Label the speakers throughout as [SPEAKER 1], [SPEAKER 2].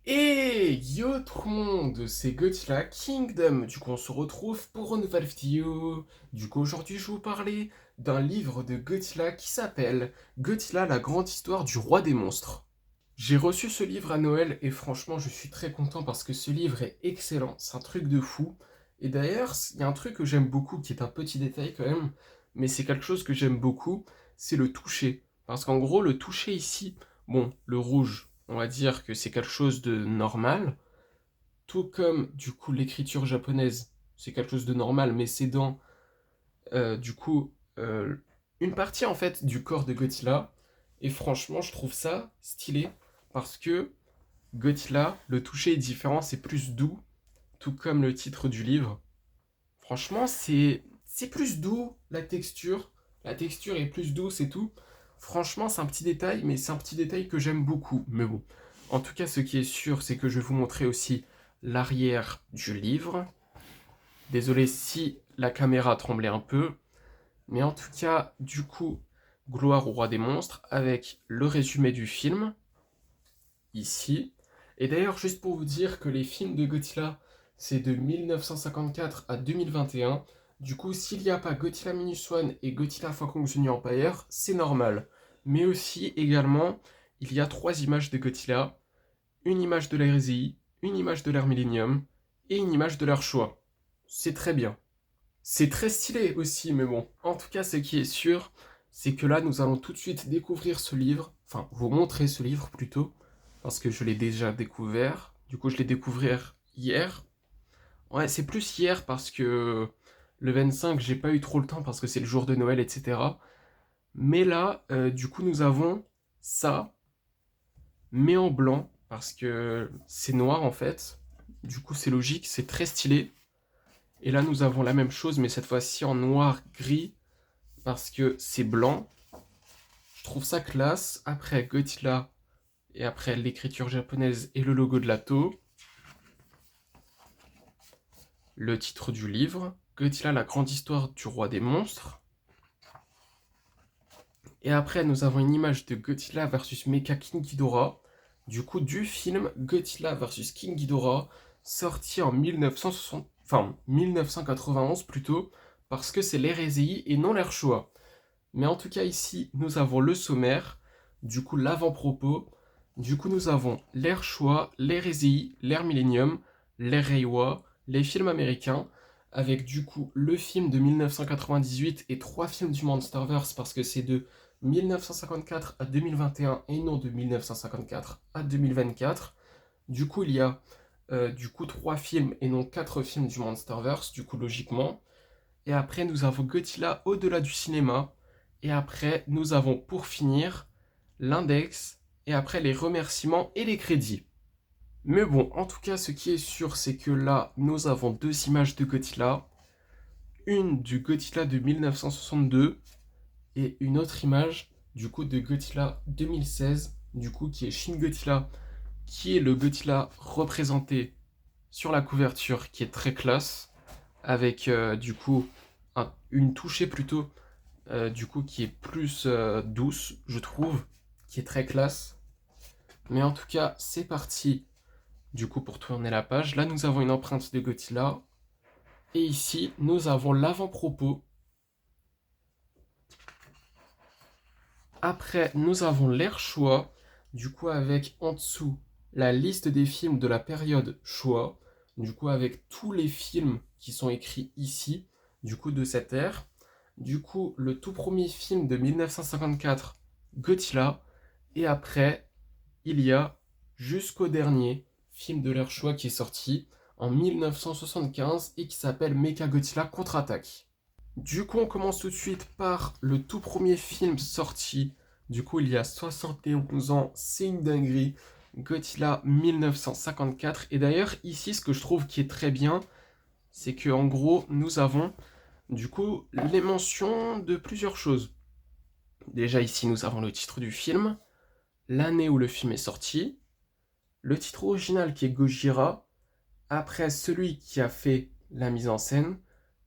[SPEAKER 1] Et yo tout le monde, c'est Godzilla Kingdom. Du coup, on se retrouve pour une nouvelle vidéo. Du coup, aujourd'hui, je vais vous parler d'un livre de Godzilla qui s'appelle Godzilla, la grande histoire du roi des monstres. J'ai reçu ce livre à Noël et franchement, je suis très content parce que ce livre est excellent. C'est un truc de fou. Et d'ailleurs, il y a un truc que j'aime beaucoup qui est un petit détail quand même, mais c'est quelque chose que j'aime beaucoup, c'est le toucher. Parce qu'en gros, le toucher ici, bon, le rouge, on va dire que c'est quelque chose de normal, tout comme du coup l'écriture japonaise, c'est quelque chose de normal, mais c'est dans du coup une partie en fait du corps de Godzilla. Et franchement, je trouve ça stylé parce que Godzilla, le toucher est différent, c'est plus doux, tout comme le titre du livre. Franchement, c'est plus doux la texture. La texture est plus douce et tout. Franchement, c'est un petit détail, mais c'est un petit détail que j'aime beaucoup. Mais bon, en tout cas, ce qui est sûr, c'est que je vais vous montrer aussi l'arrière du livre. Désolé si la caméra tremblait un peu, mais en tout cas, du coup, Gloire au roi des monstres avec le résumé du film ici. Et d'ailleurs, juste pour vous dire que les films de Godzilla, c'est de 1954 à 2021. Du coup, s'il n'y a pas Godzilla Minus One et Godzilla Fois Kong Jr. Empire, c'est normal. Mais aussi, également, il y a trois images de Godzilla. Une image de l'ère EZI, une image de l'ère Millennium et une image de leur choix. C'est très bien. C'est très stylé aussi, mais bon. En tout cas, ce qui est sûr, c'est que là, nous allons tout de suite découvrir ce livre. Enfin, vous montrer ce livre plutôt. Parce que je l'ai déjà découvert. Du coup, je l'ai découvert hier. Ouais, c'est plus hier parce que le 25, j'ai pas eu trop le temps parce que c'est le jour de Noël, etc. Mais là, du coup, nous avons ça, mais en blanc. Parce que c'est noir en fait. Du coup, c'est logique, c'est très stylé. Et là, nous avons la même chose, mais cette fois-ci en noir-gris, parce que c'est blanc. Je trouve ça classe. Après Godzilla, et après l'écriture japonaise et le logo de l'Ato, le titre du livre, Godzilla, la grande histoire du roi des monstres. Et après, nous avons une image de Godzilla versus Mecha King Ghidorah, du coup du film Godzilla versus King Ghidorah, sorti en 1960, enfin 1991 plutôt, parce que c'est l'ère Heisei et non l'ère Showa. Mais en tout cas ici, nous avons le sommaire, du coup l'avant-propos, du coup nous avons l'ère Showa, l'ère Heisei, l'ère Millennium, l'ère Reiwa, les films américains, avec du coup le film de 1998 et trois films du Monsterverse parce que c'est de 1954 à 2021 et non de 1954 à 2024. Du coup il y a du coup trois films et non quatre films du Monsterverse, du coup logiquement. Et après, nous avons Godzilla au-delà du cinéma. Et après, nous avons pour finir l'index. Et après, les remerciements et les crédits. Mais bon, en tout cas, ce qui est sûr, c'est que là, nous avons deux images de Godzilla. Une du Godzilla de 1962 et une autre image du coup de Godzilla 2016, du coup qui est Shin Godzilla, qui est le Godzilla représenté sur la couverture, qui est très classe, avec du coup une touchée plutôt du coup qui est plus douce, je trouve, qui est très classe. Mais en tout cas, c'est parti du coup pour tourner la page. Là, nous avons une empreinte de Godzilla. Et ici, nous avons l'avant-propos. Après, nous avons l'ère Showa, du coup avec en dessous la liste des films de la période Showa, du coup avec tous les films qui sont écrits ici, du coup de cette ère. Du coup, le tout premier film de 1954, Godzilla, et après, il y a jusqu'au dernier film de l'ère Showa qui est sorti en 1975 et qui s'appelle Mechagodzilla Contre-Attaque. Du coup, on commence tout de suite par le tout premier film sorti. Du coup, il y a 71 ans, c'est une dinguerie. Godzilla 1954. Et d'ailleurs, ici, ce que je trouve qui est très bien, c'est que en gros, nous avons du coup les mentions de plusieurs choses. Déjà, ici, nous avons le titre du film, l'année où le film est sorti, le titre original qui est Gojira, après celui qui a fait la mise en scène,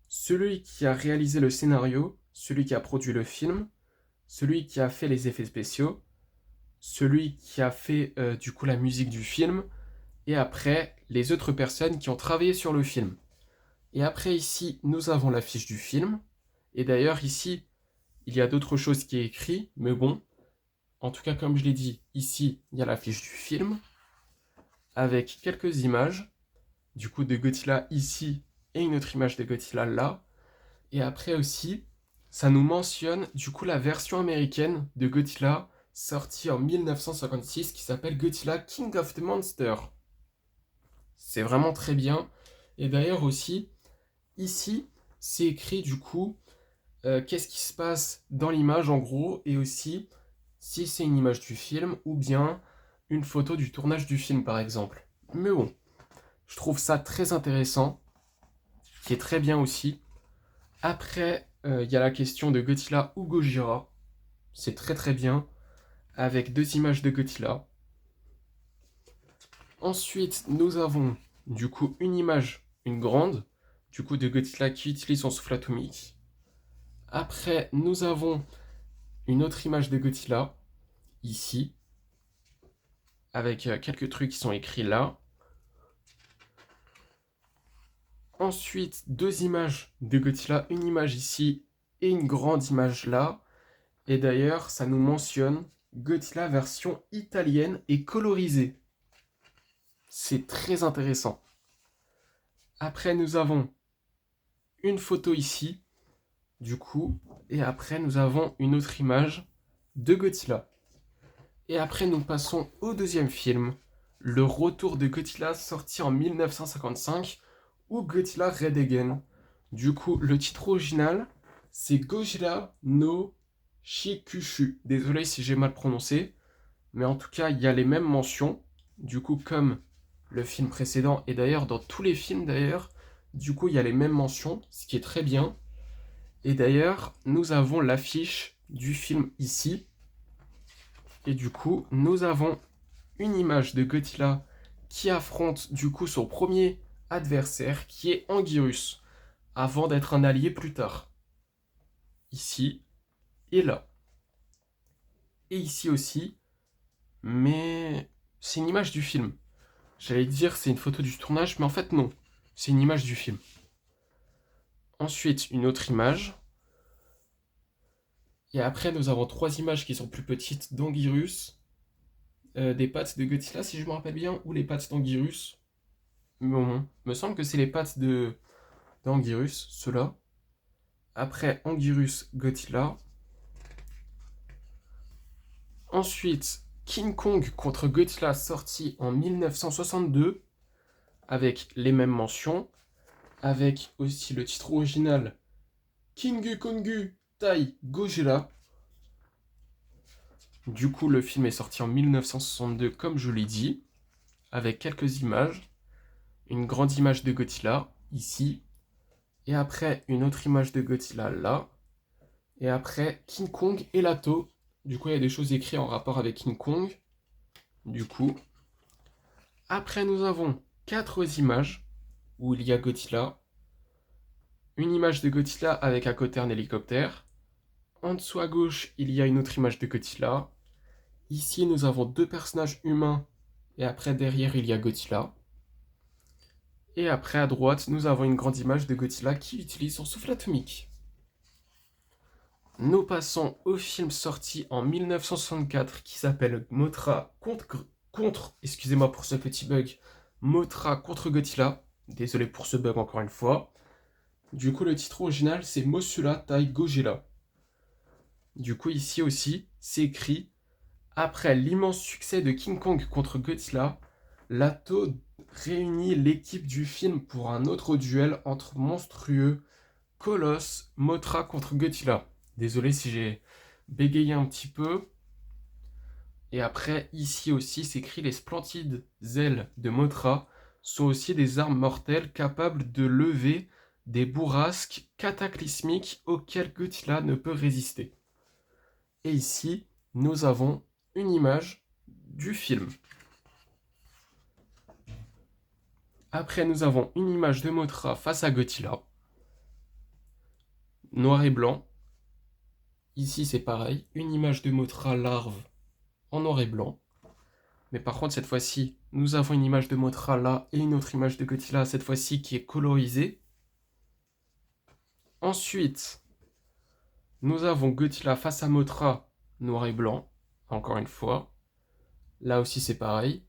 [SPEAKER 1] celui qui a réalisé le scénario, celui qui a produit le film, celui qui a fait les effets spéciaux, celui qui a fait du coup la musique du film, et après les autres personnes qui ont travaillé sur le film. Et après ici, nous avons la fiche du film. Et d'ailleurs ici, il y a d'autres choses qui est écrit, mais bon, en tout cas comme je l'ai dit, ici, il y a la fiche du film, avec quelques images, du coup de Godzilla ici, et une autre image de Godzilla là. Et après aussi, ça nous mentionne du coup la version américaine de Godzilla, sortie en 1956, qui s'appelle Godzilla King of the Monsters. C'est vraiment très bien. Et d'ailleurs aussi, ici, c'est écrit du coup qu'est-ce qui se passe dans l'image en gros, et aussi si c'est une image du film ou bien une photo du tournage du film par exemple. Mais bon, je trouve ça très intéressant, qui est très bien aussi. Après, il y a la question de Godzilla ou Gojira. C'est très très bien, avec deux images de Godzilla. Ensuite, nous avons du coup une image, une grande, du coup de Godzilla qui utilise son souffle atomique. Après, nous avons une autre image de Godzilla, ici, avec quelques trucs qui sont écrits là. Ensuite, deux images de Godzilla, une image ici et une grande image là. Et d'ailleurs, ça nous mentionne Godzilla version italienne et colorisée. C'est très intéressant. Après, nous avons une photo ici, du coup, et après, nous avons une autre image de Godzilla. Et après, nous passons au deuxième film, Le Retour de Godzilla, sorti en 1955, ou Godzilla Red Again. Du coup, le titre original, c'est Godzilla no Shikushu. Désolé si j'ai mal prononcé, mais en tout cas, il y a les mêmes mentions, du coup, comme le film précédent, et d'ailleurs, dans tous les films, d'ailleurs, du coup, il y a les mêmes mentions, ce qui est très bien. Et d'ailleurs, nous avons l'affiche du film ici. Et du coup, nous avons une image de Godzilla qui affronte du coup son premier adversaire, qui est Anguirus, avant d'être un allié plus tard. Ici et là. Et ici aussi, mais c'est une image du film. J'allais dire c'est une photo du tournage, mais en fait non, c'est une image du film. Ensuite, une autre image. Et après, nous avons trois images qui sont plus petites d'Anguirus, des pattes de Godzilla, si je me rappelle bien, ou les pattes d'Anguirus. Bon, me semble que c'est les pattes d'Anguirus, ceux-là. Après, Anguirus, Godzilla. Ensuite, King Kong contre Godzilla, sorti en 1962, avec les mêmes mentions, avec aussi le titre original King Kongu Tai Godzilla. Du coup, le film est sorti en 1962, comme je l'ai dit, avec quelques images. Une grande image de Godzilla, ici. Et après, une autre image de Godzilla, là. Et après, King Kong et Lato. Du coup, il y a des choses écrites en rapport avec King Kong. Du coup. Après, nous avons quatre images où il y a Godzilla. Une image de Godzilla avec à côté un hélicoptère. En dessous à gauche, il y a une autre image de Godzilla. Ici, nous avons deux personnages humains. Et après, derrière, il y a Godzilla. Et après, à droite, nous avons une grande image de Godzilla qui utilise son souffle atomique. Nous passons au film sorti en 1964 qui s'appelle Mothra excusez-moi pour ce petit bug, Mothra contre Godzilla. Désolé pour ce bug encore une fois. Du coup, le titre original, c'est Mothra Tai Gojira. Du coup, ici aussi, c'est écrit après l'immense succès de King Kong contre Godzilla, Lato réunit l'équipe du film pour un autre duel entre monstrueux Colosse Mothra contre Godzilla. Désolé si j'ai bégayé un petit peu. Et après, ici aussi, s'écrit les splendides ailes de Mothra sont aussi des armes mortelles capables de lever des bourrasques cataclysmiques auxquelles Godzilla ne peut résister. Et ici, nous avons une image du film. Après, nous avons une image de Mothra face à Godzilla. Noir et blanc. Ici, c'est pareil. Une image de Mothra larve en noir et blanc. Mais par contre, cette fois-ci, nous avons une image de Mothra là et une autre image de Godzilla, cette fois-ci qui est colorisée. Ensuite, nous avons Godzilla face à Mothra, noir et blanc, encore une fois. Là aussi, c'est pareil.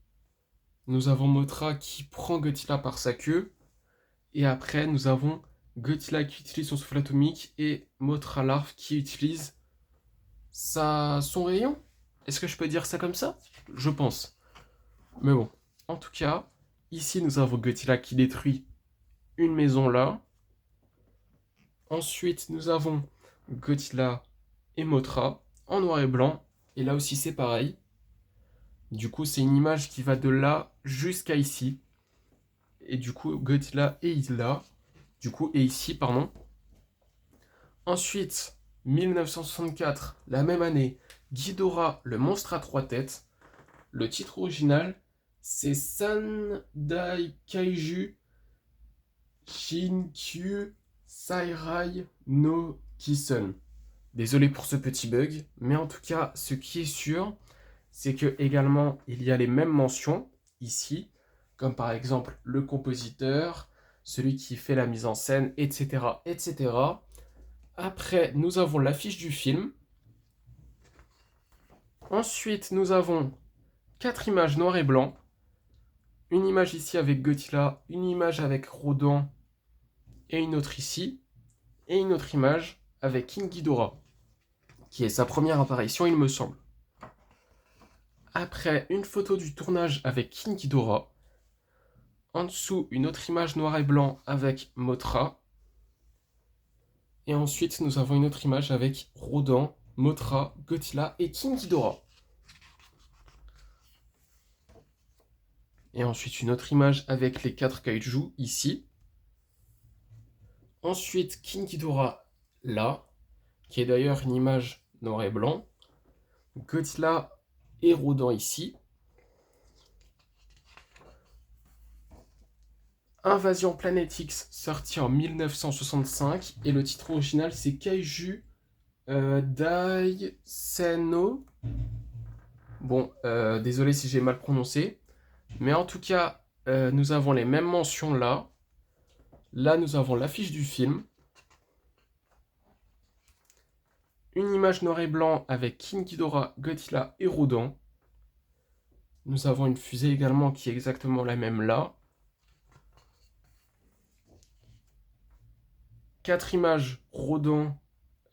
[SPEAKER 1] Nous avons Mothra qui prend Godzilla par sa queue. Et après, nous avons Godzilla qui utilise son souffle atomique et Mothra larve qui utilise son rayon. Est-ce que je peux dire ça comme ça? Je pense. Mais bon, en tout cas, ici nous avons Godzilla qui détruit une maison là. Ensuite, nous avons Godzilla et Mothra en noir et blanc. Et là aussi, c'est pareil. Du coup, c'est une image qui va de là jusqu'à ici. Et du coup, Godzilla est là. Du coup, et ici, pardon. Ensuite, 1964, la même année, Ghidorah, le monstre à trois têtes. Le titre original, c'est Sandai Kaiju Shinkyu Sairai no Kisen. Désolé pour ce petit bug, mais en tout cas, ce qui est sûr, c'est que également, il y a les mêmes mentions ici, comme par exemple le compositeur, celui qui fait la mise en scène, etc., etc. Après, nous avons l'affiche du film. Ensuite, nous avons 4 images noir et blanc. Une image ici avec Godzilla, une image avec Rodan et une autre ici. Et une autre image avec King Ghidorah, qui est sa première apparition, il me semble. Après, une photo du tournage avec King Ghidorah. En dessous, une autre image noir et blanc avec Mothra. Et ensuite, nous avons une autre image avec Rodan, Mothra, Godzilla et King Ghidorah. Et ensuite, une autre image avec les 4 kaiju ici. Ensuite, King Ghidorah là, qui est d'ailleurs une image noir et blanc. Godzilla et Rodan ici. Invasion Planet X, sorti en 1965. Et le titre original, c'est Kaiju Dai Senno. Bon, désolé si j'ai mal prononcé. Mais en tout cas, nous avons les mêmes mentions là. Là, nous avons l'affiche du film. Une image noir et blanc avec King Ghidorah, Godzilla et Rodan. Nous avons une fusée également qui est exactement la même là. 4 images Rodan,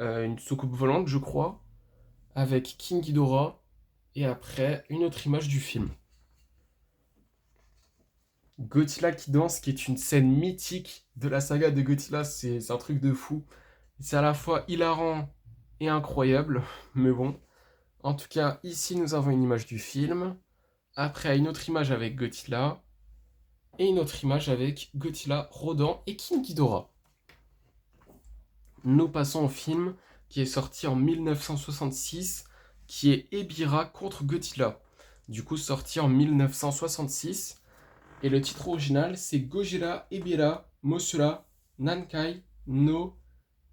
[SPEAKER 1] une soucoupe volante, je crois, avec King Ghidorah. Et après, une autre image du film. Godzilla qui danse, qui est une scène mythique de la saga de Godzilla, c'est un truc de fou. C'est à la fois hilarant et incroyable, mais bon. En tout cas, ici nous avons une image du film. Après, une autre image avec Godzilla. Et une autre image avec Godzilla, Rodan et King Ghidorah. Nous passons au film qui est sorti en 1966, qui est Ebirah contre Godzilla. Du coup, sorti en 1966. Et le titre original, c'est Gojira Ebirah Mothra Nankai no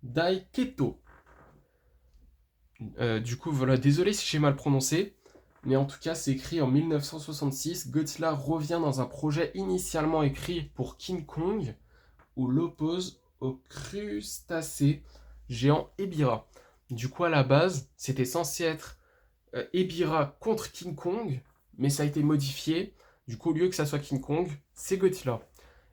[SPEAKER 1] Daiketo. Du coup, voilà, désolé si j'ai mal prononcé, mais en tout cas, c'est écrit en 1966. Godzilla revient dans un projet initialement écrit pour King Kong, où l'oppose au crustacé géant Ebirah. Du coup, à la base, c'était censé être Ebirah contre King Kong, mais ça a été modifié. Du coup, au lieu que ça soit King Kong, c'est Godzilla.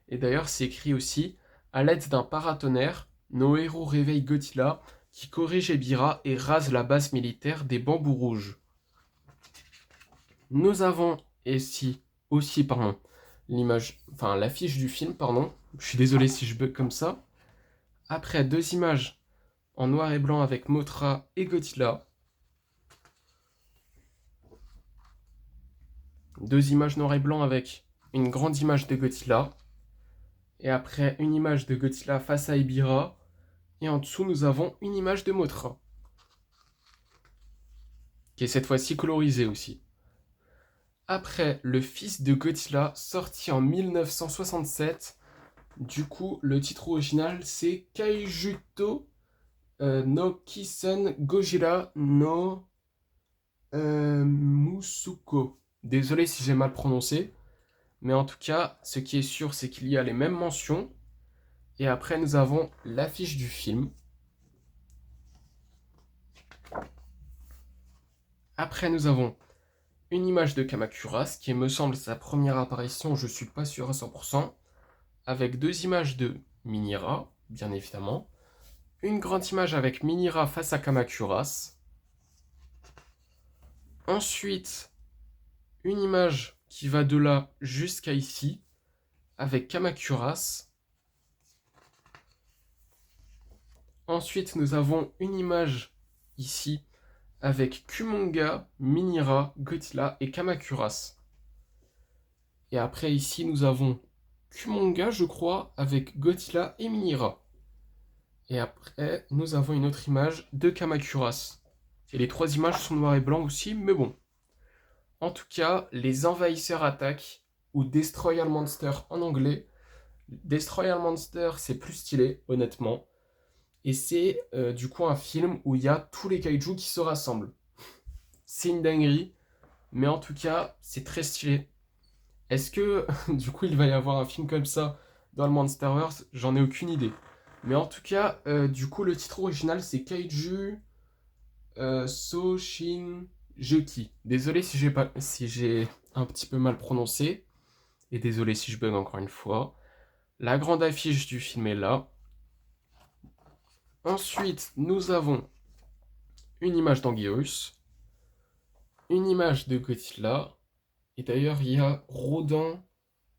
[SPEAKER 1] Et d'ailleurs, c'est écrit aussi, à l'aide d'un paratonnerre, nos héros réveillent Godzilla, qui corrige Ebirah et rase la base militaire des Bambous Rouges. Nous avons ici aussi, l'affiche du film, pardon. Je suis désolé si je bug comme ça. Après, 2 images en noir et blanc avec Mothra et Godzilla. 2 images noir et blanc avec une grande image de Godzilla. Et après, une image de Godzilla face à Ebirah. Et en dessous, nous avons une image de Mothra, qui est cette fois-ci colorisée aussi. Après, le fils de Godzilla, sorti en 1967. Du coup, le titre original, c'est Kaijuto no Kisen Gojira no Musuko. Désolé si j'ai mal prononcé, mais en tout cas, ce qui est sûr, c'est qu'il y a les mêmes mentions. Et après, nous avons l'affiche du film. Après, nous avons une image de Kamakura, ce qui me semble sa première apparition, je suis pas sûr à 100%, avec deux images de Minira, bien évidemment, une grande image avec Minira face à Kamakuras, ensuite une image qui va de là jusqu'à ici, avec Kamakuras, ensuite nous avons une image ici, avec Kumonga, Minira, Godzilla et Kamakuras. Et après ici nous avons Kumonga, je crois, avec Godzilla et Minira. Et après, nous avons une autre image de Kamakuras. Et les trois images sont noires et blancs aussi, mais bon. En tout cas, les envahisseurs attaquent, ou Destroy All Monster en anglais. Destroy All Monster, c'est plus stylé, honnêtement. Et c'est du coup un film où il y a tous les kaiju qui se rassemblent. C'est une dinguerie, mais en tout cas, c'est très stylé. Est-ce que du coup il va y avoir un film comme ça dans le Monsterverse? J'en ai aucune idée. Mais en tout cas, du coup, le titre original c'est Kaiju Soshin Joki. Désolé si j'ai un petit peu mal prononcé. Et désolé si je bug encore une fois. La grande affiche du film est là. Ensuite, nous avons une image d'Anguirus, une image de Godzilla. Et d'ailleurs, il y a Rodan,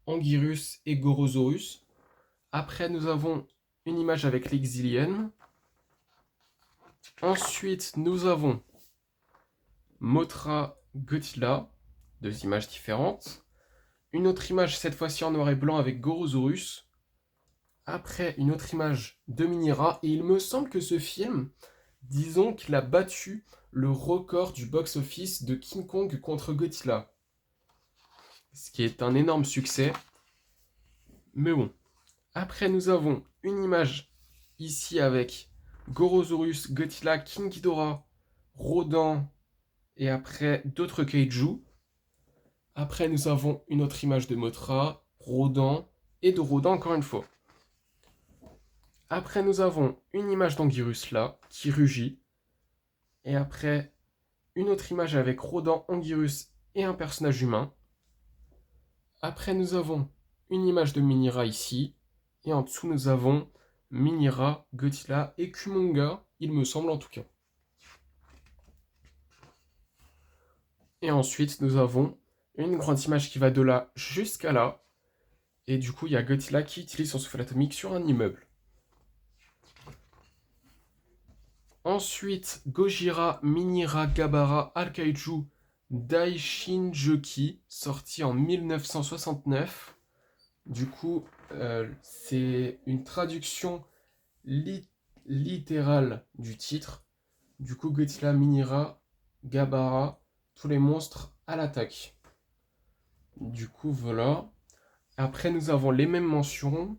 [SPEAKER 1] Anguirus et Gorosaurus. Après, nous avons une image avec l'Exilienne. Ensuite, nous avons Mothra, Godzilla, deux images différentes. Une autre image, cette fois-ci en noir et blanc avec Gorosaurus. Après, une autre image de Minira. Et il me semble que ce film, disons qu'il a battu le record du box-office de King Kong contre Godzilla. Ce qui est un énorme succès. Mais bon. Après, nous avons une image ici avec Gorosaurus, Godzilla, King Ghidorah, Rodan et après d'autres kaiju. Après, nous avons une autre image de Mothra, Rodan et de Rodan encore une fois. Après, nous avons une image d'Anguirus là, qui rugit. Et après, une autre image avec Rodan, Anguirus et un personnage humain. Après, nous avons une image de Minira ici. Et en dessous, nous avons Minira, Godzilla et Kumonga, il me semble en tout cas. Et ensuite, nous avons une grande image qui va de là jusqu'à là. Et du coup, il y a Godzilla qui utilise son souffle atomique sur un immeuble. Ensuite, Gojira, Minira, Gabara, Alkaiju, Daishinjoki, sorti en 1969. Du coup, c'est une traduction littérale du titre. Du coup, Godzilla, Minira, Gabara, tous les monstres à l'attaque. Du coup, voilà. Après, nous avons les mêmes mentions.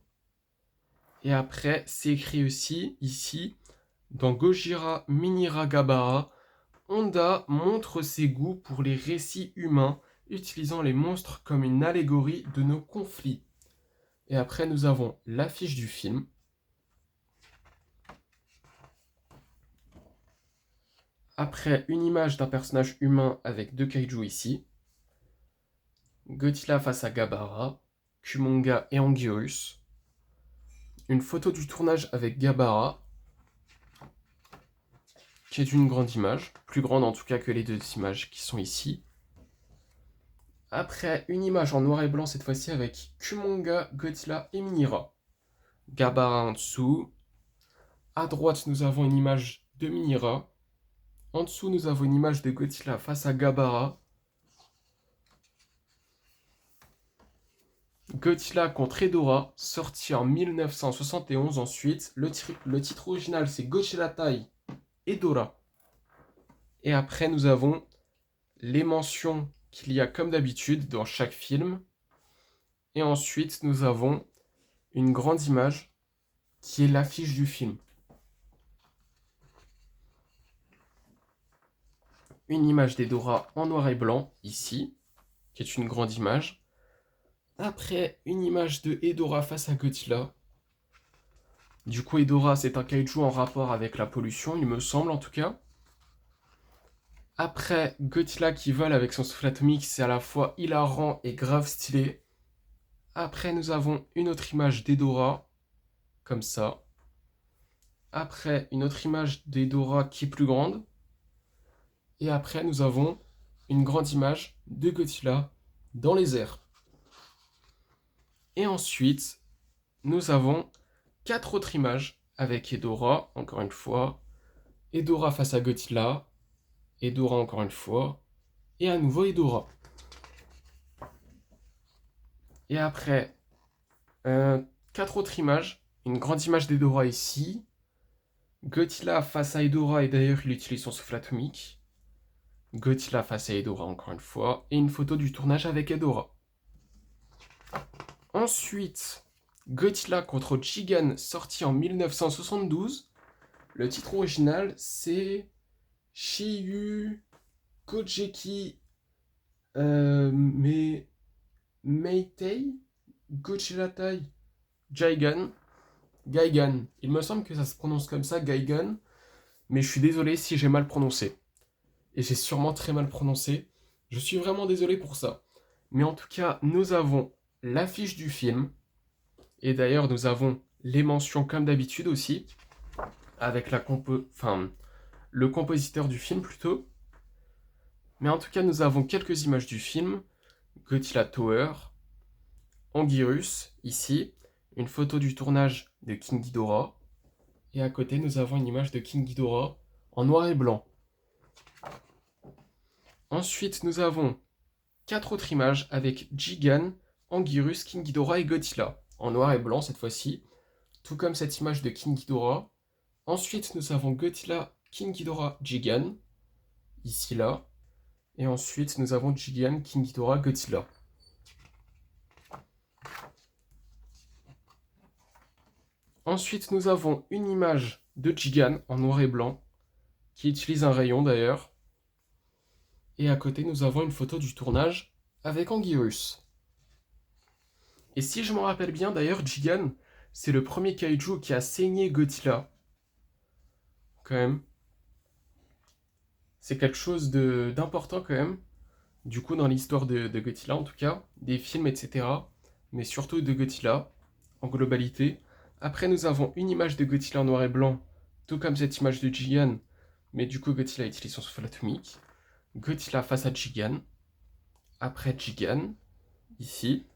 [SPEAKER 1] Et après, c'est écrit aussi, ici, dans Gojira Minira Gabara, Honda montre ses goûts pour les récits humains, utilisant les monstres comme une allégorie de nos conflits. Et après, nous avons l'affiche du film. Après, une image d'un personnage humain avec deux kaiju ici. Godzilla face à Gabara, Kumonga et Anguirus. Une photo du tournage avec Gabara, qui est une grande image, plus grande en tout cas que les deux images qui sont ici. Après, une image en noir et blanc cette fois-ci avec Kumonga, Godzilla et Minira. Gabara en dessous. À droite, nous avons une image de Minira. En dessous, nous avons une image de Godzilla face à Gabara. Godzilla contre Hedorah, sorti en 1971 ensuite. Le titre original, c'est Godzilla Tai Hedorah. Et après, nous avons les mentions qu'il y a comme d'habitude dans chaque film. Et ensuite, nous avons une grande image qui est l'affiche du film. Une image d'Hedorah en noir et blanc, ici. qui est une grande image. Après, une image de Hedorah face à Godzilla. Du coup, Hedorah, c'est un kaiju en rapport avec la pollution, il me semble en tout cas. Après, Godzilla qui vole avec son souffle atomique, c'est à la fois hilarant et grave stylé. Après, nous avons une autre image d'Hedorah, comme ça. Après, une autre image d'Hedorah qui est plus grande. Et après, nous avons une grande image de Godzilla dans les airs. Et ensuite, nous avons 4 autres images avec Hedorah, encore une fois. Hedorah face à Godzilla. Hedorah encore une fois. Et à nouveau Hedorah. Et après, 4 autres images. Une grande image d'Hedorah ici. Godzilla face à Hedorah, et d'ailleurs il utilise son souffle atomique. Godzilla face à Hedorah encore une fois. Et une photo du tournage avec Hedorah. Ensuite, Godzilla contre Jigen, sorti en 1972. Le titre original, c'est Shiyu Gojeki Meitei Godzilla Tai Gigan. Gaigan. Il me semble que ça se prononce comme ça, Gaigan. Mais je suis désolé si j'ai mal prononcé. Et j'ai sûrement très mal prononcé. Je suis vraiment désolé pour ça. Mais en tout cas, nous avons l'affiche du film. Et d'ailleurs, nous avons les mentions comme d'habitude aussi. Avec le compositeur du film plutôt. Mais en tout cas, nous avons quelques images du film. Godzilla Tower. Anguirus, ici. Une photo du tournage de King Ghidorah. Et à côté, nous avons une image de King Ghidorah en noir et blanc. Ensuite, nous avons 4 autres images avec Jigen, Anguirus, King Ghidorah et Godzilla. En noir et blanc cette fois-ci. Tout comme cette image de King Ghidorah. Ensuite, nous avons Godzilla, King Ghidorah, Jigen. Ici, là. Et ensuite, nous avons Jigen, King Ghidorah, Godzilla. Ensuite, nous avons une image de Jigen en noir et blanc, qui utilise un rayon d'ailleurs. Et à côté, nous avons une photo du tournage avec Anguirus. Et si je m'en rappelle bien, d'ailleurs, Jigen, c'est le premier kaiju qui a saigné Godzilla. Quand même. C'est quelque chose d'important quand même. Du coup, dans l'histoire de Godzilla, en tout cas, des films, etc. Mais surtout de Godzilla, en globalité. Après, nous avons une image de Godzilla en noir et blanc, tout comme cette image de Jigen. Mais du coup, Godzilla utilise son souffle atomique. Godzilla face à Jigen. Après Jigen, ici.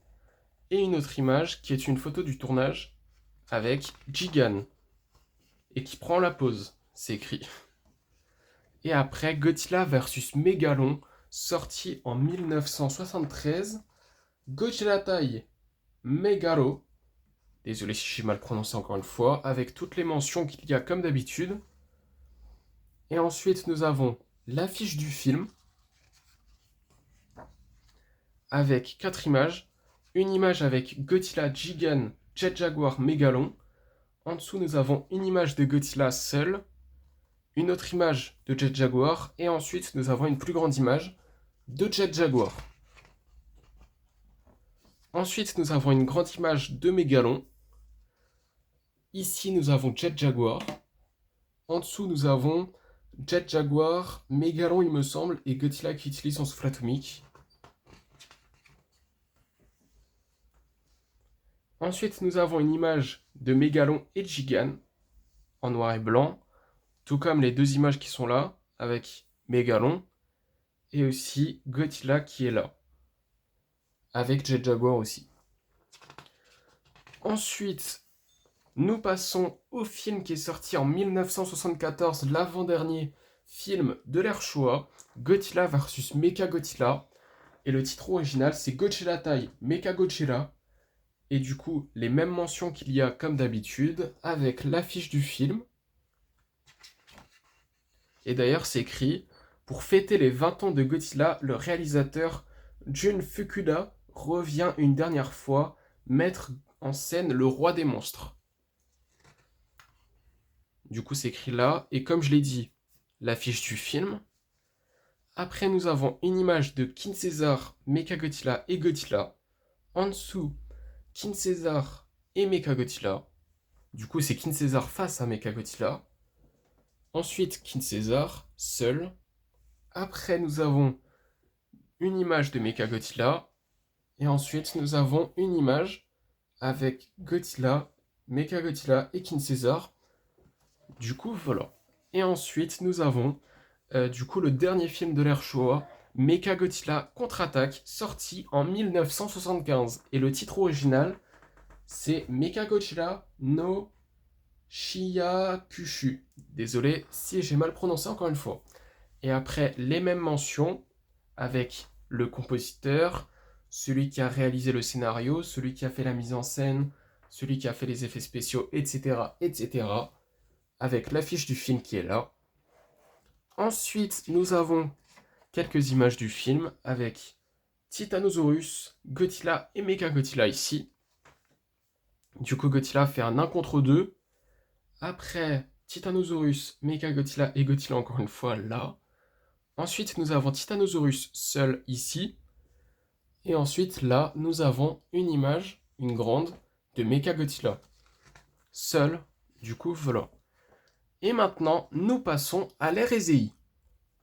[SPEAKER 1] Et une autre image qui est une photo du tournage avec Jigen. Et qui prend la pose, c'est écrit. Et après, Godzilla versus Megalon, sorti en 1973. Godzilla Tai Megalo. Désolé si j'ai mal prononcé encore une fois. Avec toutes les mentions qu'il y a comme d'habitude. Et ensuite, nous avons l'affiche du film. Avec 4 images. Une image avec Godzilla, Jigen, Jet Jaguar, Megalon. En dessous, nous avons une image de Godzilla seul. Une autre image de Jet Jaguar. Et ensuite, nous avons une plus grande image de Jet Jaguar. Ensuite, nous avons une grande image de Megalon. Ici, nous avons Jet Jaguar. En dessous, nous avons Jet Jaguar, Megalon, il me semble, et Godzilla qui utilise son souffle atomique. Ensuite, nous avons une image de Megalon et Jigen en noir et blanc, tout comme les deux images qui sont là, avec Megalon, et aussi Godzilla qui est là, avec Jet Jaguar aussi. Ensuite, nous passons au film qui est sorti en 1974, l'avant-dernier film de l'ère Showa, Godzilla vs Mechagodzilla. Et le titre original, c'est Godzilla Tai Mechagodzilla. Et du coup, les mêmes mentions qu'il y a comme d'habitude, avec l'affiche du film. Et d'ailleurs, c'est écrit, pour fêter les 20 ans de Godzilla, le réalisateur Jun Fukuda revient une dernière fois mettre en scène le roi des monstres. Du coup, c'est écrit là. Et comme je l'ai dit, l'affiche du film. Après, nous avons une image de King Caesar, Mechagodzilla et Godzilla. En dessous, King Caesar et Mechagodzilla. Du coup, c'est King Caesar face à Mechagodzilla. Ensuite, King Caesar seul. Après, nous avons une image de Mechagodzilla. Et ensuite, nous avons une image avec Godzilla, Mechagodzilla et King Caesar. Du coup, voilà. Et ensuite, nous avons le dernier film de l'ère Showa, Mechagodzilla contre-attaque, sorti en 1975. Et le titre original, c'est Mechagodzilla no Shiyakushu. Désolé si j'ai mal prononcé encore une fois. Et après, les mêmes mentions avec le compositeur, celui qui a réalisé le scénario, celui qui a fait la mise en scène, celui qui a fait les effets spéciaux, etc., etc., avec l'affiche du film qui est là. Ensuite, nous avons quelques images du film avec Titanosaurus, Godzilla et Mechagodzilla ici. Du coup, Godzilla fait un 1 contre 2. Après, Titanosaurus, Mechagodzilla et Godzilla encore une fois là. Ensuite, nous avons Titanosaurus seul ici. Et ensuite, là, nous avons une image, une grande, de Mechagodzilla. Seul, du coup, voilà. Et maintenant, nous passons à l'ère Heisei.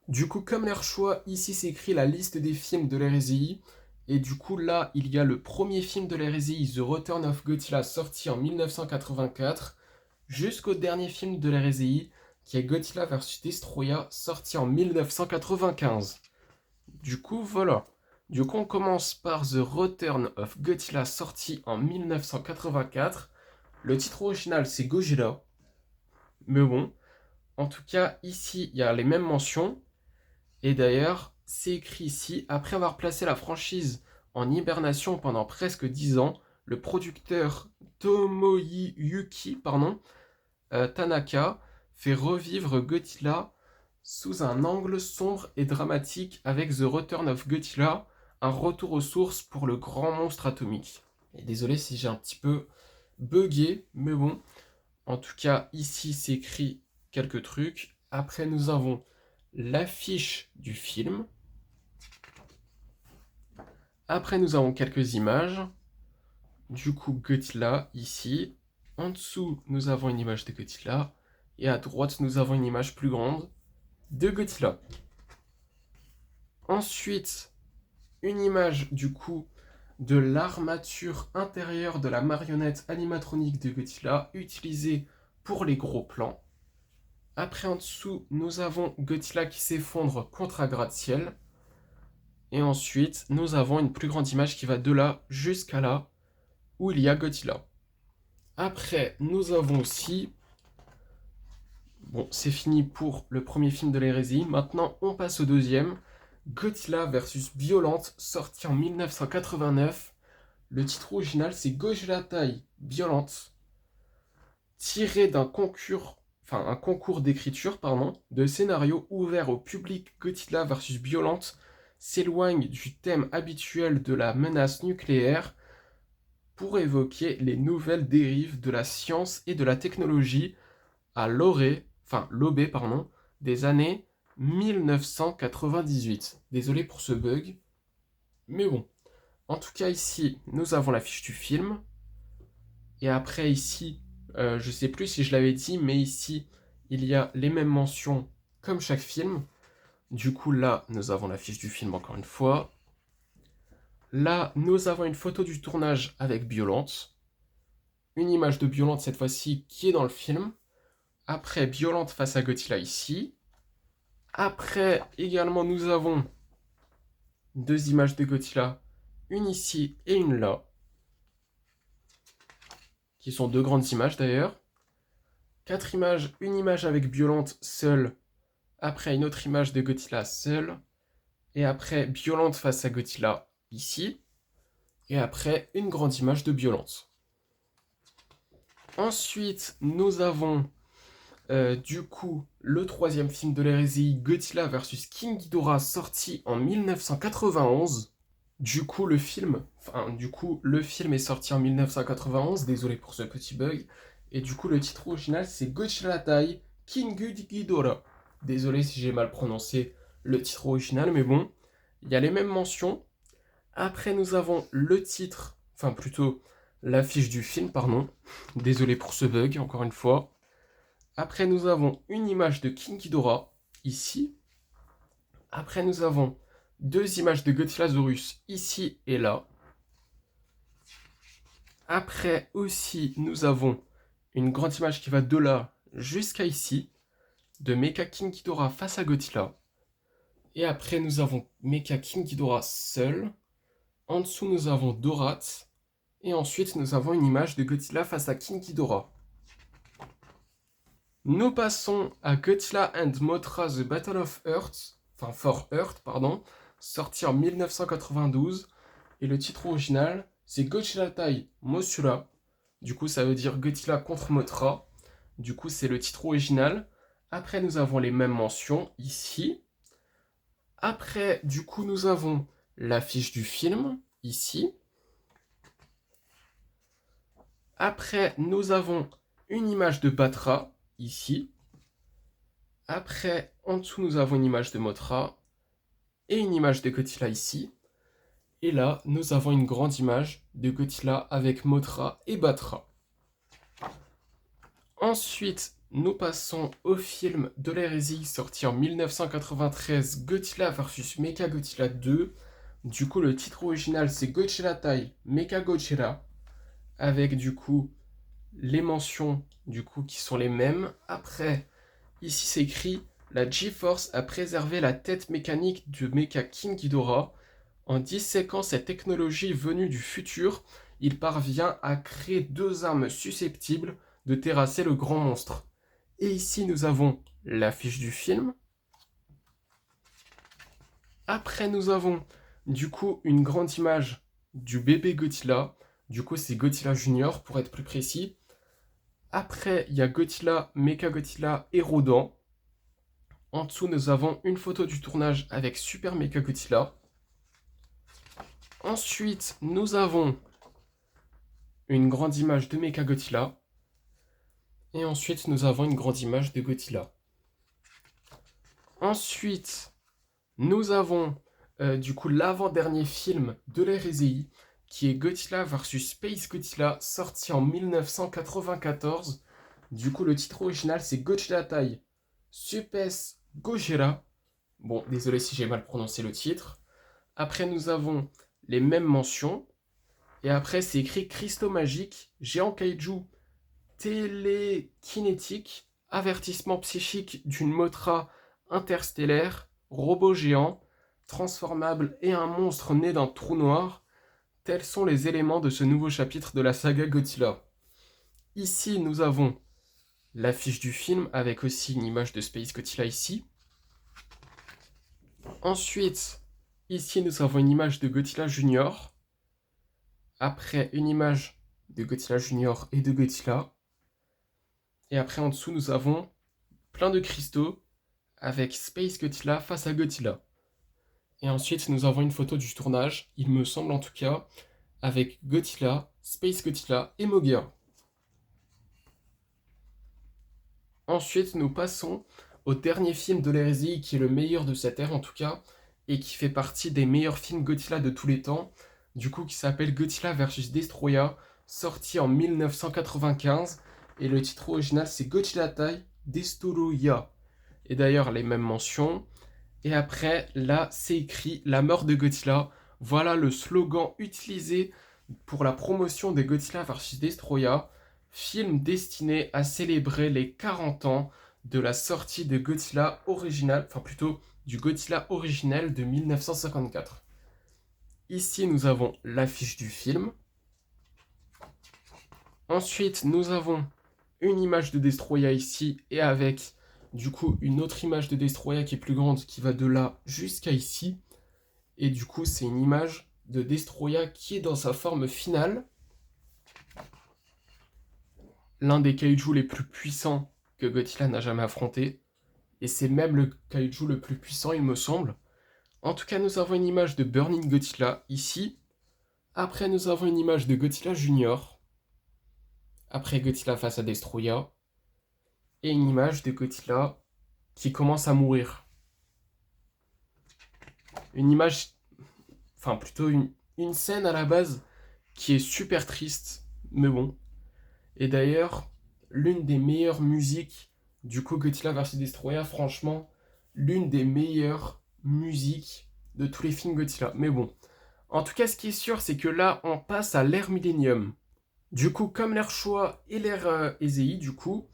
[SPEAKER 1] Du coup, comme l'ère Showa, ici c'est écrit la liste des films de l'ère Heisei. Et du coup, là, il y a le premier film de l'ère Heisei, The Return of Godzilla, sorti en 1984, jusqu'au dernier film de l'ère Heisei, qui est Godzilla vs Destoroyah, sorti en 1995. Du coup, voilà. Du coup, on commence par The Return of Godzilla, sorti en 1984. Le titre original, c'est Gojira. Mais bon, en tout cas, ici, il y a les mêmes mentions. Et d'ailleurs, c'est écrit ici, après avoir placé la franchise en hibernation pendant presque 10 ans, le producteur Tomoyuki Tanaka fait revivre Godzilla sous un angle sombre et dramatique avec The Return of Godzilla, un retour aux sources pour le grand monstre atomique. Et désolé si j'ai un petit peu bugué, mais bon. En tout cas, ici, c'est écrit quelques trucs. Après, nous avons l'affiche du film. Après, nous avons quelques images. Du coup, Godzilla, ici. En dessous, nous avons une image de Godzilla. Et à droite, nous avons une image plus grande de Godzilla. Ensuite, une image, du coup, de l'armature intérieure de la marionnette animatronique de Godzilla, utilisée pour les gros plans. Après, en dessous, nous avons Godzilla qui s'effondre contre un gratte-ciel. Et ensuite, nous avons une plus grande image qui va de là jusqu'à là, où il y a Godzilla. Après, nous avons aussi... Bon, c'est fini pour le premier film de l'hérésie. Maintenant, on passe au deuxième. Godzilla vs Violente, sorti en 1989. Le titre original, c'est Godzilla Tai Violente, tiré d'un un concours d'écriture, de scénario ouvert au public. Godzilla vs Violente s'éloigne du thème habituel de la menace nucléaire pour évoquer les nouvelles dérives de la science et de la technologie à l'aube, des années 1998. Désolé pour ce bug, mais bon. En tout cas, ici, nous avons l'affiche du film. Et après, ici, je sais plus si je l'avais dit, mais ici, il y a les mêmes mentions comme chaque film. Du coup, là, nous avons l'affiche du film encore une fois. Là, nous avons une photo du tournage avec Violente. Une image de Violente cette fois-ci qui est dans le film. Après, Violente face à Godzilla ici. Après, également, nous avons deux images de Godzilla. Une ici et une là. Qui sont deux grandes images d'ailleurs. Quatre images, une image avec Violente seule. Après, une autre image de Godzilla seule. Et après, Violente face à Godzilla ici. Et après, une grande image de Violente. Ensuite, nous avons le troisième film de l'hérésie, Godzilla vs King Ghidorah, sorti en 1991. Le film est sorti en 1991, désolé pour ce petit bug. Et du coup, le titre original, c'est Godzilla Tai King Ghidorah. Désolé si j'ai mal prononcé le titre original, mais bon, il y a les mêmes mentions. Après, nous avons le titre, enfin plutôt l'affiche du film, pardon. Désolé pour ce bug, encore une fois. Après, nous avons une image de King Ghidorah, ici. Après, nous avons deux images de Godzillasaurus, ici et là. Après aussi, nous avons une grande image qui va de là jusqu'à ici, de Mecha King Ghidorah face à Godzilla. Et après, nous avons Mecha King Ghidorah seul. En dessous, nous avons Dorat. Et ensuite, nous avons une image de Godzilla face à King Ghidorah. Nous passons à Godzilla and Mothra The Battle of Earth, enfin For Earth, pardon, sorti en 1992. Et le titre original, c'est Godzilla Tai Mothra. Du coup, ça veut dire Godzilla contre Mothra. Du coup, c'est le titre original. Après, nous avons les mêmes mentions ici. Après, du coup, nous avons l'affiche du film ici. Après, nous avons une image de Batra ici. Après, en dessous, nous avons une image de Mothra et une image de Godzilla ici. Et là, nous avons une grande image de Godzilla avec Mothra et Batra. Ensuite, nous passons au film de l'hérésie sorti en 1993, Godzilla vs Mechagodzilla 2. Du coup, le titre original, c'est Godzilla Tai Mechagodzilla, avec du coup les mentions du coup qui sont les mêmes. Après, ici c'est écrit la G-Force a préservé la tête mécanique de Mecha King Ghidorah. En disséquant cette technologie venue du futur, il parvient à créer deux armes susceptibles de terrasser le grand monstre. Et ici nous avons l'affiche du film. Après nous avons du coup une grande image du bébé Godzilla. Du coup c'est Godzilla Junior pour être plus précis. Après il y a Godzilla, Mechagodzilla et Rodan. En dessous nous avons une photo du tournage avec Super Mechagodzilla. Ensuite nous avons une grande image de Mechagodzilla. Et ensuite, nous avons une grande image de Godzilla. Ensuite, nous avons du coup l'avant-dernier film de l'hérésie, qui est Godzilla vs Space Godzilla, sorti en 1994. Du coup, le titre original, c'est Godzilla Tai Space Gojira. Bon, désolé si j'ai mal prononcé le titre. Après, nous avons les mêmes mentions. Et après, c'est écrit Cristaux magiques, géant kaiju télékinétique, avertissement psychique d'une Mothra interstellaire, robot géant, transformable et un monstre né d'un trou noir, tels sont les éléments de ce nouveau chapitre de la saga Godzilla. Ici, nous avons l'affiche du film avec aussi une image de Space Godzilla ici. Ensuite, ici, nous avons une image de Godzilla Junior. Après, une image de Godzilla Junior et de Godzilla. Et après, en dessous, nous avons plein de cristaux avec Space Godzilla face à Godzilla. Et ensuite, nous avons une photo du tournage, il me semble en tout cas, avec Godzilla, Space Godzilla et Mogira. Ensuite, nous passons au dernier film de l'hérésie, qui est le meilleur de cette ère en tout cas, et qui fait partie des meilleurs films Godzilla de tous les temps, du coup qui s'appelle Godzilla vs Destoroyah, sorti en 1995, et le titre original c'est Godzilla Tai Destoroyah. Et d'ailleurs les mêmes mentions. Et après, là, c'est écrit la mort de Godzilla. Voilà le slogan utilisé pour la promotion de Godzilla vs Destoroyah, film destiné à célébrer les 40 ans de la sortie de Godzilla original, enfin plutôt du Godzilla originel de 1954. Ici, nous avons l'affiche du film. Ensuite, nous avons une image de Destoroyah ici et avec du coup une autre image de Destoroyah qui est plus grande qui va de là jusqu'à ici. Et du coup, c'est une image de Destoroyah qui est dans sa forme finale. L'un des kaiju les plus puissants que Godzilla n'a jamais affronté. Et c'est même le kaiju le plus puissant, il me semble. En tout cas, nous avons une image de Burning Godzilla ici. Après, nous avons une image de Godzilla Junior. Après, Godzilla face à Destoroyah. Et une image de Godzilla qui commence à mourir. une image, enfin plutôt une scène à la base qui est super triste, mais bon. Et d'ailleurs, l'une des meilleures musiques du coup Godzilla vs Destroyer, franchement, l'une des meilleures musiques de tous les films Godzilla. Mais bon, en tout cas, ce qui est sûr, c'est que là, on passe à l'ère Millennium. Du coup, comme l'ère Showa et l'ère Heisei, du coup,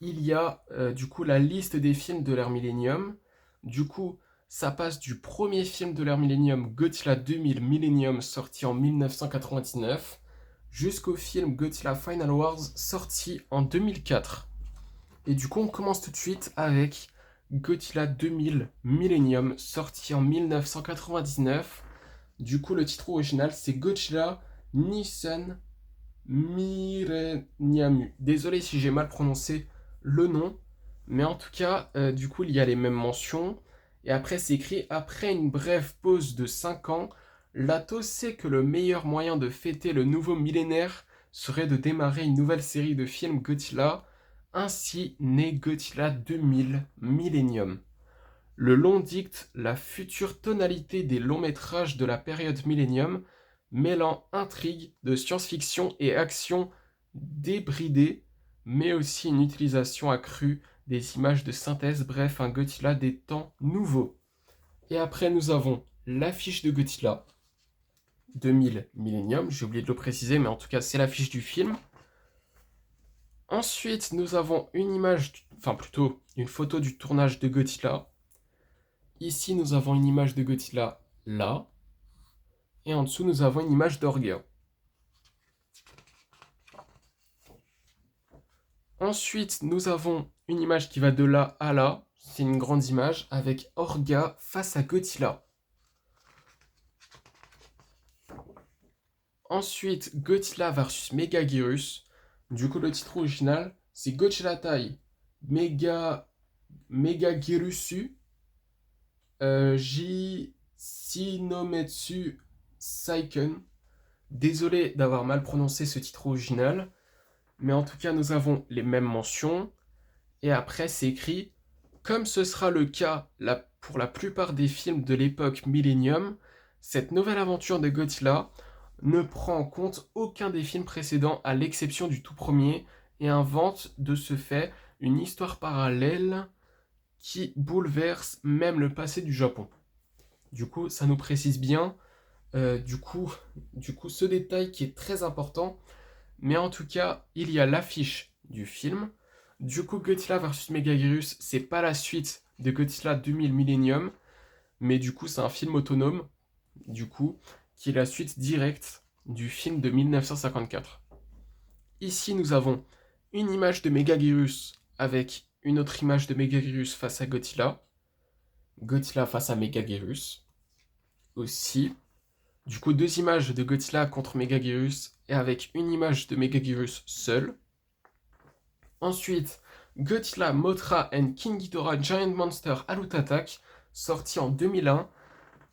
[SPEAKER 1] il y a du coup la liste des films de l'ère Millennium. Du coup, ça passe du premier film de l'ère Millennium, Godzilla 2000 Millennium, sorti en 1999, jusqu'au film Godzilla Final Wars, sorti en 2004. Et du coup, on commence tout de suite avec Godzilla 2000 Millennium, sorti en 1999. Du coup, le titre original, c'est Godzilla Nissan Mirenyamu. Désolé si j'ai mal prononcé le nom, mais en tout cas, du coup, il y a les mêmes mentions. Et après, c'est écrit, après une brève pause de 5 ans, Lato sait que le meilleur moyen de fêter le nouveau millénaire serait de démarrer une nouvelle série de films Godzilla, ainsi naît Godzilla 2000 Millennium. Le long dicte la future tonalité des longs métrages de la période Millennium, mêlant intrigue de science-fiction et action débridée, mais aussi une utilisation accrue des images de synthèse, bref, un Godzilla des temps nouveaux. Et après, nous avons l'affiche de Godzilla 2000 Millennium, j'ai oublié de le préciser, mais en tout cas, c'est l'affiche du film. Ensuite, nous avons une image, enfin plutôt une photo du tournage de Godzilla. Ici, nous avons une image de Godzilla là. Et en dessous, nous avons une image d'Orga. Ensuite, nous avons une image qui va de là à là. C'est une grande image avec Orga face à Godzilla. Ensuite, Godzilla versus Megaguirus. Du coup, le titre original, c'est Godzilla Tai Megaguirusu Shinometsu Saiken. Désolé d'avoir mal prononcé ce titre original, mais en tout cas, nous avons les mêmes mentions. Et après, c'est écrit, comme ce sera le cas pour la plupart des films de l'époque Millennium, cette nouvelle aventure de Godzilla ne prend en compte aucun des films précédents à l'exception du tout premier et invente de ce fait une histoire parallèle qui bouleverse même le passé du Japon. Du coup, ça nous précise bien du coup, ce détail qui est très important. Mais en tout cas, il y a l'affiche du film. Du coup, Godzilla vs Megaguirus, c'est pas la suite de Godzilla 2000 Millennium, mais du coup, c'est un film autonome, du coup, qui est la suite directe du film de 1954. Ici, nous avons une image de Megaguirus avec une autre image de Megaguirus face à Godzilla. Godzilla face à Megaguirus aussi. Du coup, deux images de Godzilla contre Megaguirus et avec une image de Megaguirus seul. Ensuite, Godzilla, Mothra and King Ghidorah Giant Monster Alut Attack, sorti en 2001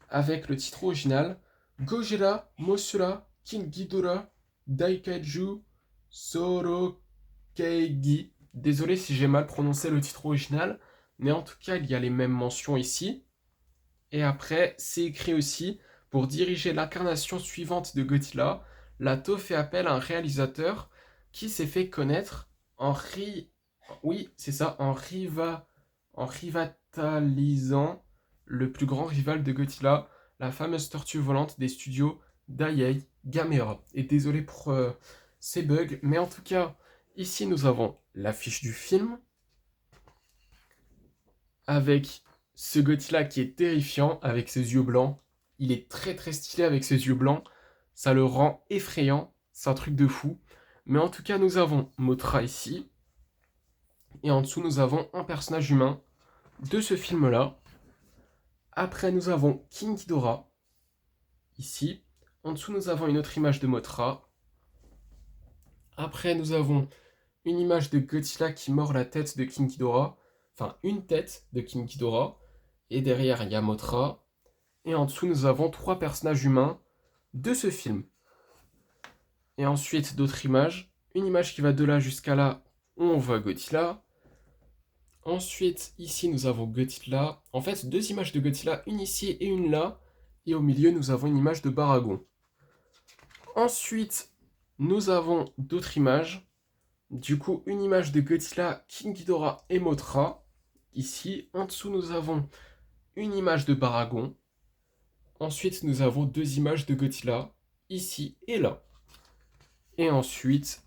[SPEAKER 1] avec le titre original Gojira, Mothra, King Ghidorah, Daikaiju, Sorokeigi. Désolé si j'ai mal prononcé le titre original, mais en tout cas, il y a les mêmes mentions ici. Et après, c'est écrit aussi, pour diriger l'incarnation suivante de Godzilla, Lato fait appel à un réalisateur qui s'est fait connaître oui, c'est ça, en rivalisant le plus grand rival de Godzilla, la fameuse tortue volante des studios Daiei Gamera. Et désolé pour ces bugs, mais en tout cas, ici nous avons l'affiche du film avec ce Godzilla qui est terrifiant avec ses yeux blancs. Il est très très stylé avec ses yeux blancs. Ça le rend effrayant. C'est un truc de fou. Mais en tout cas, nous avons Mothra ici. Et en dessous, nous avons un personnage humain de ce film-là. Après, nous avons King Ghidorah ici. En dessous, nous avons une autre image de Mothra. Après, nous avons une image de Godzilla qui mord la tête de King Ghidorah. Enfin, une tête de King Ghidorah. Et derrière, il y a Mothra. Et en dessous, nous avons trois personnages humains de ce film. Et ensuite, d'autres images. Une image qui va de là jusqu'à là, où on voit Godzilla. Ensuite, ici, nous avons Godzilla. En fait, deux images de Godzilla, une ici et une là. Et au milieu, nous avons une image de Baragon. Ensuite, nous avons d'autres images. Du coup, une image de Godzilla, King Ghidorah et Mothra. Ici, en dessous, nous avons une image de Baragon. Ensuite, nous avons deux images de Godzilla, ici et là. Et ensuite,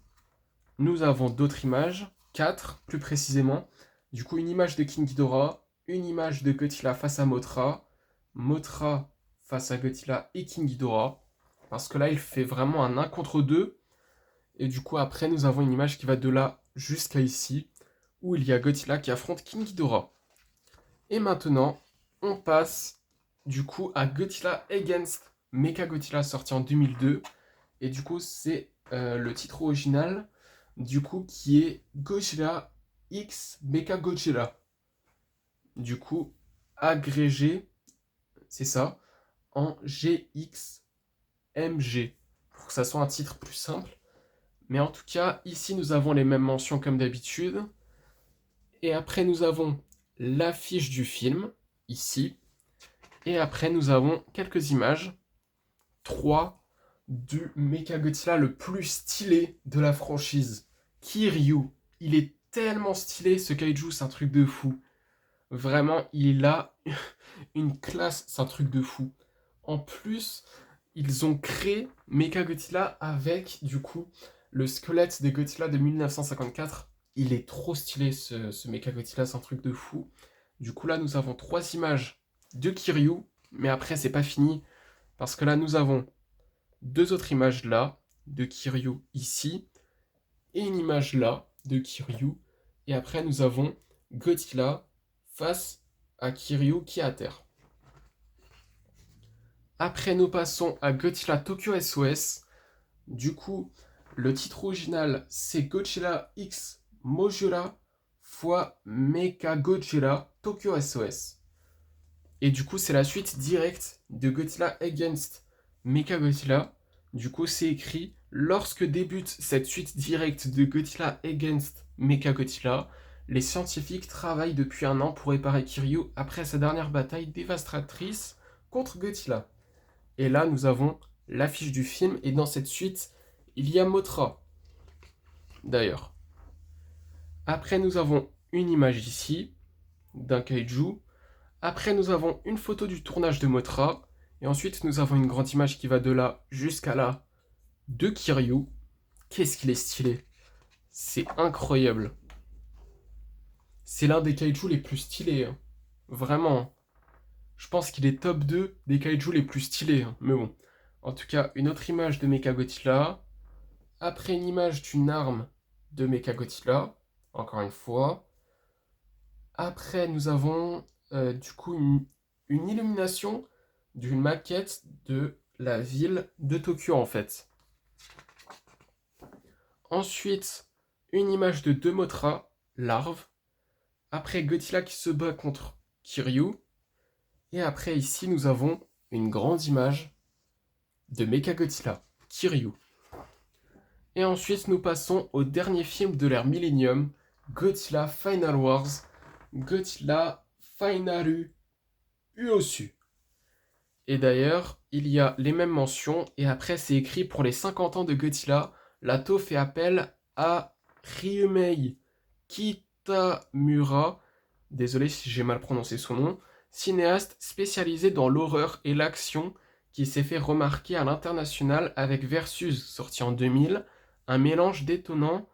[SPEAKER 1] nous avons d'autres images, 4 plus précisément. Du coup, une image de King Ghidorah, une image de Godzilla face à Mothra, Mothra face à Godzilla et King Ghidorah. Parce que là, il fait vraiment un 1 contre 2. Et du coup, après, nous avons une image qui va de là jusqu'à ici, où il y a Godzilla qui affronte King Ghidorah. Et maintenant, on passe du coup à Godzilla Against Mechagodzilla, sorti en 2002. Et du coup, c'est le titre original, du coup, qui est Godzilla X Mechagodzilla. Du coup, agrégé, c'est ça, en GXMG, pour que ça soit un titre plus simple. Mais en tout cas, ici, nous avons les mêmes mentions comme d'habitude. Et après, nous avons l'affiche du film, ici. Et après, nous avons quelques images. 3 du Mechagodzilla le plus stylé de la franchise. Kiryu. Il est tellement stylé, ce kaiju, c'est un truc de fou. Vraiment, il a une classe, c'est un truc de fou. En plus, ils ont créé Mechagodzilla avec, du coup, le squelette de Godzilla de 1954. Il est trop stylé, ce Mechagodzilla, c'est un truc de fou. Du coup, là, nous avons 3 images de Kiryu, mais après, c'est pas fini, parce que là, nous avons 2 autres images là, de Kiryu ici, et une image là, de Kiryu. Et après, nous avons Godzilla face à Kiryu qui est à terre. Après, nous passons à Godzilla Tokyo SOS. Du coup, le titre original, c'est Godzilla X Mojola x Mechagodzilla Tokyo SOS. Et du coup, c'est la suite directe de Godzilla Against Mechagodzilla. Du coup, c'est écrit: lorsque débute cette suite directe de Godzilla Against Mechagodzilla, les scientifiques travaillent depuis un an pour réparer Kiryu après sa dernière bataille dévastatrice contre Godzilla. Et là, nous avons l'affiche du film, et dans cette suite, il y a Mothra, d'ailleurs. Après, nous avons une image ici, d'un kaiju. Après, nous avons une photo du tournage de Mothra. Et ensuite, nous avons une grande image qui va de là jusqu'à là, de Kiryu. Qu'est-ce qu'il est stylé! C'est incroyable. C'est l'un des kaijus les plus stylés, hein. Vraiment. Je pense qu'il est top 2 des kaijus les plus stylés, hein. Mais bon. En tout cas, une autre image de Mechagodzilla. Après, une image d'une arme de Mechagodzilla. Encore une fois. Après, nous avons du coup une illumination d'une maquette de la ville de Tokyo, en fait. Ensuite, une image de deux Mothra, larves. Après, Godzilla qui se bat contre Kiryu. Et après, ici, nous avons une grande image de Mechagodzilla, Kiryu. Et ensuite, nous passons au dernier film de l'ère Millennium, Godzilla Final Wars, Godzilla Finalu Uosu. Et d'ailleurs, il y a les mêmes mentions, et après c'est écrit: pour les 50 ans de Godzilla, Lato fait appel à Ryumei Kitamura, désolé si j'ai mal prononcé son nom, cinéaste spécialisé dans l'horreur et l'action qui s'est fait remarquer à l'international avec Versus, sorti en 2000, un mélange détonnant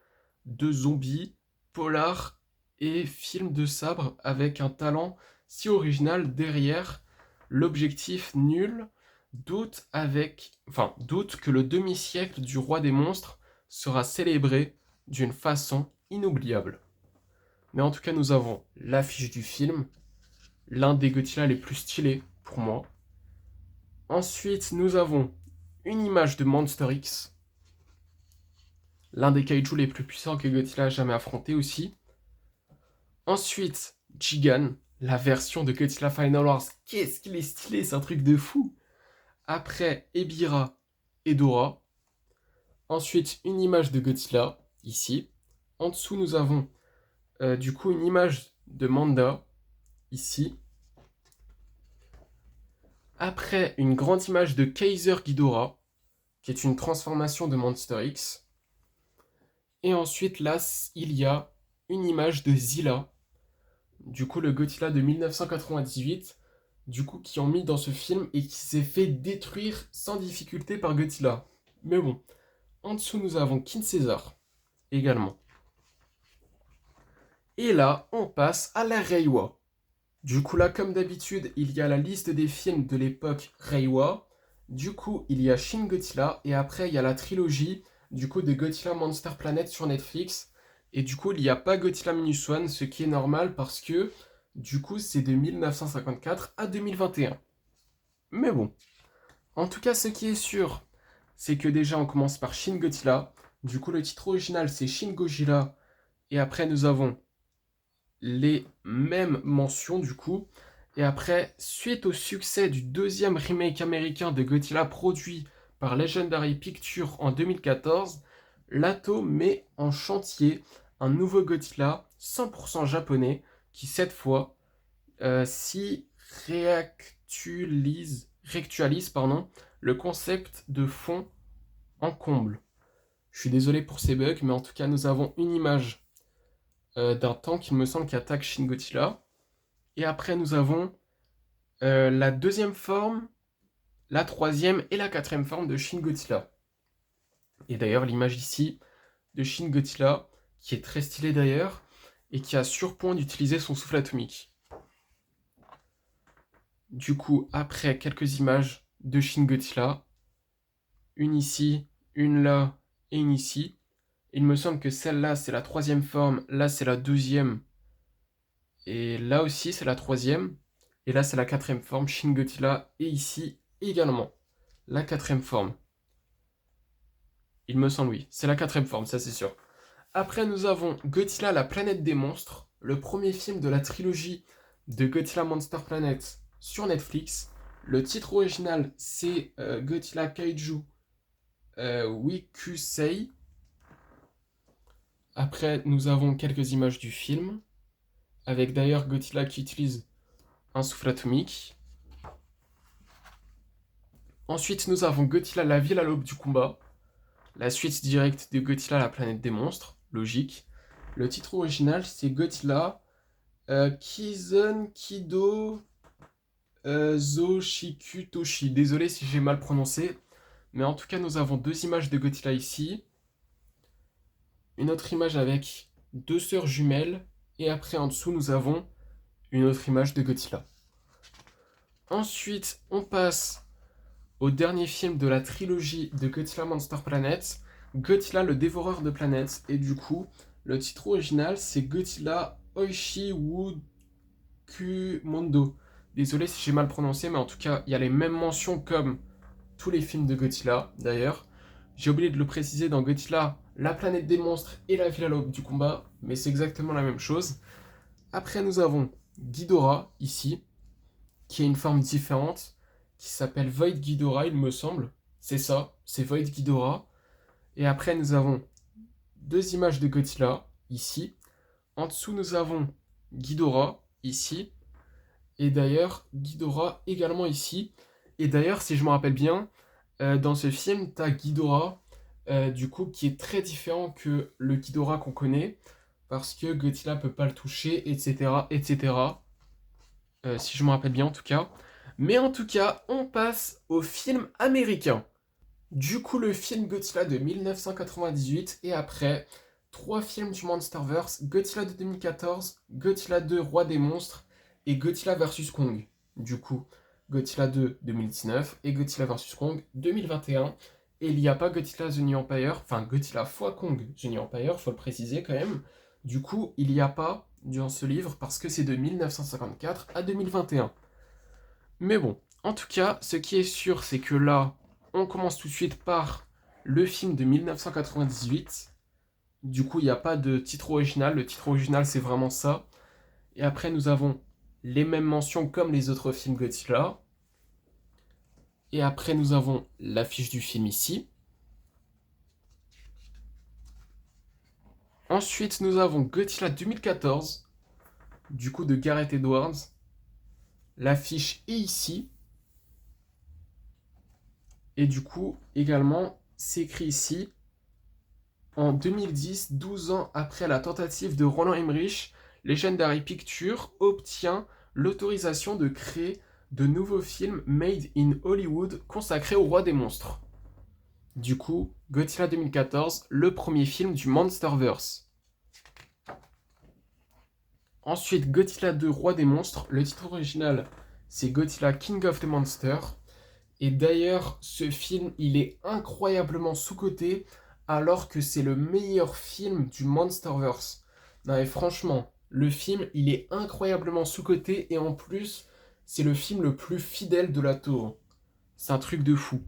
[SPEAKER 1] de zombies, polar et film de sabre avec un talent si original derrière l'objectif nul, doute que le demi-siècle du roi des monstres sera célébré d'une façon inoubliable. Mais en tout cas, nous avons l'affiche du film, l'un des Godzilla les plus stylés pour moi. Ensuite, nous avons une image de Monster X, l'un des kaijus les plus puissants que Godzilla a jamais affronté aussi. Ensuite, Jigan, la version de Godzilla Final Wars. Qu'est-ce qu'il est stylé, c'est un truc de fou. Après, Ebirah et Dora. Ensuite, une image de Godzilla, ici. En dessous, nous avons du coup une image de Manda, ici. Après, une grande image de Kaiser Ghidorah, qui est une transformation de Monster X. Et ensuite, là, il y a une image de Zilla, du coup le Godzilla de 1998, du coup qui ont mis dans ce film et qui s'est fait détruire sans difficulté par Godzilla. Mais bon, en dessous nous avons King Caesar également. Et là, on passe à la Reiwa. Du coup là, comme d'habitude, il y a la liste des films de l'époque Reiwa. Du coup, il y a Shin Godzilla et après il y a la trilogie du coup de Godzilla Monster Planet sur Netflix. Et du coup, il n'y a pas Godzilla Minus One, ce qui est normal parce que du coup, c'est de 1954 à 2021. Mais bon, en tout cas, ce qui est sûr, c'est que déjà on commence par Shin Godzilla. Du coup, le titre original c'est Shin Godzilla. Et après, nous avons les mêmes mentions du coup. Et après, suite au succès du deuxième remake américain de Godzilla produit par Legendary Pictures en 2014, Lato met en chantier un nouveau Godzilla 100% japonais qui cette fois s'y réactualise le concept de fond en comble. Je suis désolé pour ces bugs, mais en tout cas nous avons une image d'un tank, il me semble, qui attaque Shin Godzilla. Et après, nous avons la deuxième forme, la troisième et la quatrième forme de Shin Godzilla. Et d'ailleurs, l'image ici de Shin Godzilla, qui est très stylée d'ailleurs, et qui a sur point d'utiliser son souffle atomique. Du coup, après quelques images de Shin Godzilla, une ici, une là et une ici. Il me semble que celle-là, c'est la troisième forme, là, c'est la deuxième, et là aussi, c'est la troisième. Et là, c'est la quatrième forme, Shin Godzilla. Et ici également, la quatrième forme. Il me semble, oui. C'est la quatrième forme, ça c'est sûr. Après, nous avons Godzilla, la planète des monstres. Le premier film de la trilogie de Godzilla Monster Planet sur Netflix. Le titre original, c'est Godzilla Kaiju Wikusei. Après, nous avons quelques images du film. Avec d'ailleurs Godzilla qui utilise un souffle atomique. Ensuite, nous avons Godzilla, la ville à l'aube du combat. La suite directe de Godzilla, la planète des monstres. Logique. Le titre original, c'est Godzilla Kizen Kido Zoshiku Toshi. Désolé si j'ai mal prononcé. Mais en tout cas, nous avons deux images de Godzilla ici. Une autre image avec deux sœurs jumelles. Et après, en dessous, nous avons une autre image de Godzilla. Ensuite, on passe au dernier film de la trilogie de Godzilla Monster Planet, Godzilla le dévoreur de planètes. Et du coup, le titre original, c'est Godzilla Oishi Wukumondo. Désolé si j'ai mal prononcé, mais en tout cas, il y a les mêmes mentions comme tous les films de Godzilla, d'ailleurs. J'ai oublié de le préciser dans Godzilla, la planète des monstres et la ville à l'aube du combat, mais c'est exactement la même chose. Après, nous avons Ghidorah, ici, qui a une forme différente, qui s'appelle Void Ghidorah, il me semble. C'est ça, c'est Void Ghidorah. Et après, nous avons deux images de Godzilla, ici. En dessous, nous avons Ghidorah, ici. Et d'ailleurs, Ghidorah également ici. Et d'ailleurs, si je me rappelle bien, dans ce film, tu as Ghidorah, du coup, qui est très différent que le Ghidorah qu'on connaît, parce que Godzilla peut pas le toucher, etc., etc. Si je me rappelle bien en tout cas. Mais en tout cas, on passe au film américain. Du coup, le film Godzilla de 1998 et après, trois films du Monsterverse, Godzilla de 2014, Godzilla 2 Roi des monstres et Godzilla vs Kong. Du coup, Godzilla 2 2019 et Godzilla vs Kong 2021. Et il n'y a pas Godzilla The New Empire, enfin Godzilla x Kong The New Empire, faut le préciser quand même. Du coup, il n'y a pas dans ce livre parce que c'est de 1954 à 2021. Mais bon, en tout cas, ce qui est sûr, c'est que là, on commence tout de suite par le film de 1998. Du coup, il n'y a pas de titre original. Le titre original, c'est vraiment ça. Et après, nous avons les mêmes mentions comme les autres films Godzilla. Et après, nous avons l'affiche du film ici. Ensuite, nous avons Godzilla 2014, du coup de Gareth Edwards. L'affiche est ici. Et du coup, également, c'est écrit ici, en 2010, 12 ans après la tentative de Roland Emmerich, Legendary Pictures obtient l'autorisation de créer de nouveaux films made in Hollywood consacrés au roi des monstres. Du coup, Godzilla 2014, le premier film du Monsterverse. Ensuite, Godzilla 2, Roi des monstres. Le titre original, c'est Godzilla King of the Monsters. Et d'ailleurs, ce film, il est incroyablement sous-coté, alors que c'est le meilleur film du Monsterverse. Non mais franchement, le film, il est incroyablement sous-coté, et en plus, c'est le film le plus fidèle de la tour. C'est un truc de fou.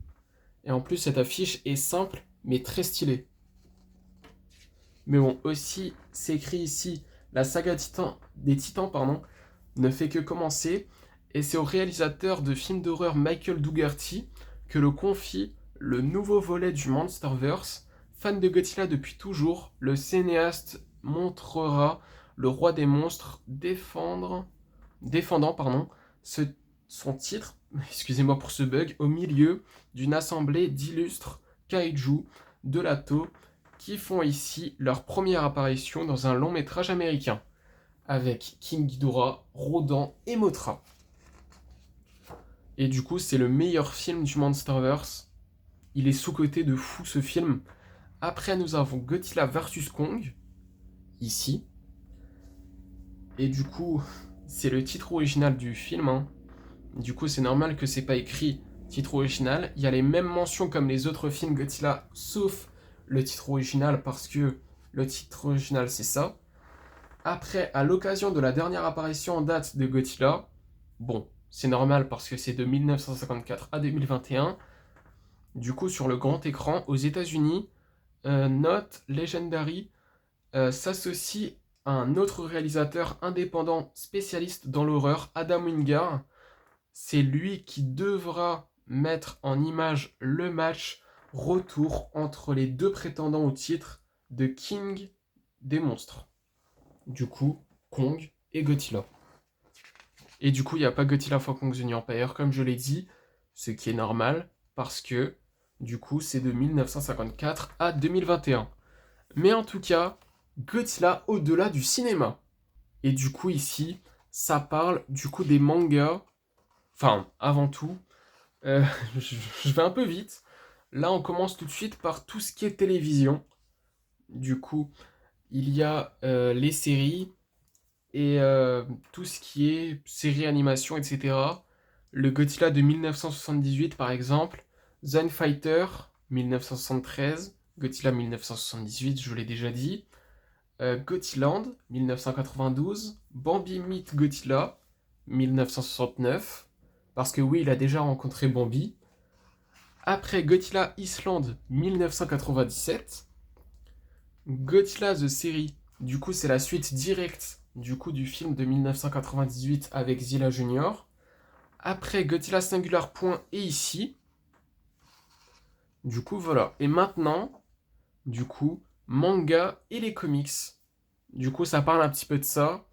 [SPEAKER 1] Et en plus, cette affiche est simple, mais très stylée. Mais bon, aussi, c'est écrit ici, la saga des Titans, ne fait que commencer, et c'est au réalisateur de films d'horreur Michael Dougherty que le confie le nouveau volet du Monsterverse. Fan de Godzilla depuis toujours, le cinéaste montrera le roi des monstres défendant ce- son titre, excusez-moi pour ce bug, au milieu d'une assemblée d'illustres kaiju de la taux qui font ici leur première apparition dans un long métrage américain, avec King Ghidorah, Rodan et Mothra. Et du coup, c'est le meilleur film du Monsterverse. Il est sous-coté de fou ce film. Après, nous avons Godzilla vs Kong, ici. Et du coup, c'est le titre original du film, hein. Du coup, c'est normal que c'est pas écrit titre original. Il y a les mêmes mentions comme les autres films Godzilla, sauf le titre original, parce que le titre original, c'est ça. Après, à l'occasion de la dernière apparition en date de Godzilla, bon, c'est normal parce que c'est de 1954 à 2021. Du coup, sur le grand écran, aux États-Unis, Note Legendary s'associe à un autre réalisateur indépendant spécialiste dans l'horreur, Adam Wingard. C'est lui qui devra mettre en image le match retour entre les deux prétendants au titre de King des monstres. Du coup, Kong et Godzilla. Et du coup, il n'y a pas Godzilla x Kong the New Empire, comme je l'ai dit, ce qui est normal, parce que, du coup, c'est de 1954 à 2021. Mais en tout cas, Godzilla au-delà du cinéma. Et du coup, ici, ça parle du coup des mangas. Enfin, avant tout, euh, je vais un peu vite. Là, on commence tout de suite par tout ce qui est télévision. Du coup, il y a les séries et tout ce qui est séries, animation, etc. Le Godzilla de 1978, par exemple. Zen Fighter, 1973. Godzilla 1978, je vous l'ai déjà dit. Godziland, 1992. Bambi Meet Godzilla, 1969. Parce que oui, il a déjà rencontré Bambi. Après Godzilla Island 1997, Godzilla The Series, du coup c'est la suite directe du coup du film de 1998 avec Zilla Junior. Après Godzilla Singular Point et ici. Du coup voilà. Et maintenant, du coup, manga et les comics. Du coup ça parle un petit peu de ça.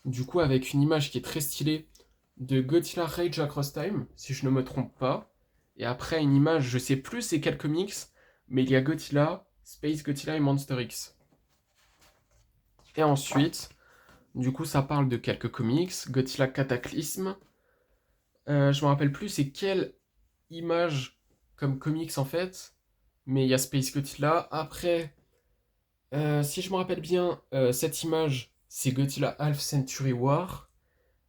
[SPEAKER 1] Du coup avec une image qui est très stylée de Godzilla Rage Across Time, si je ne me trompe pas. Et après, une image, je sais plus c'est quel comics, mais il y a Godzilla, Space Godzilla et Monster X. Et ensuite, du coup, ça parle de quelques comics, Godzilla Cataclysme. Je me rappelle plus c'est quelle image comme comics en fait, mais il y a Space Godzilla. Après, si je me rappelle bien, cette image, c'est Godzilla Half Century War.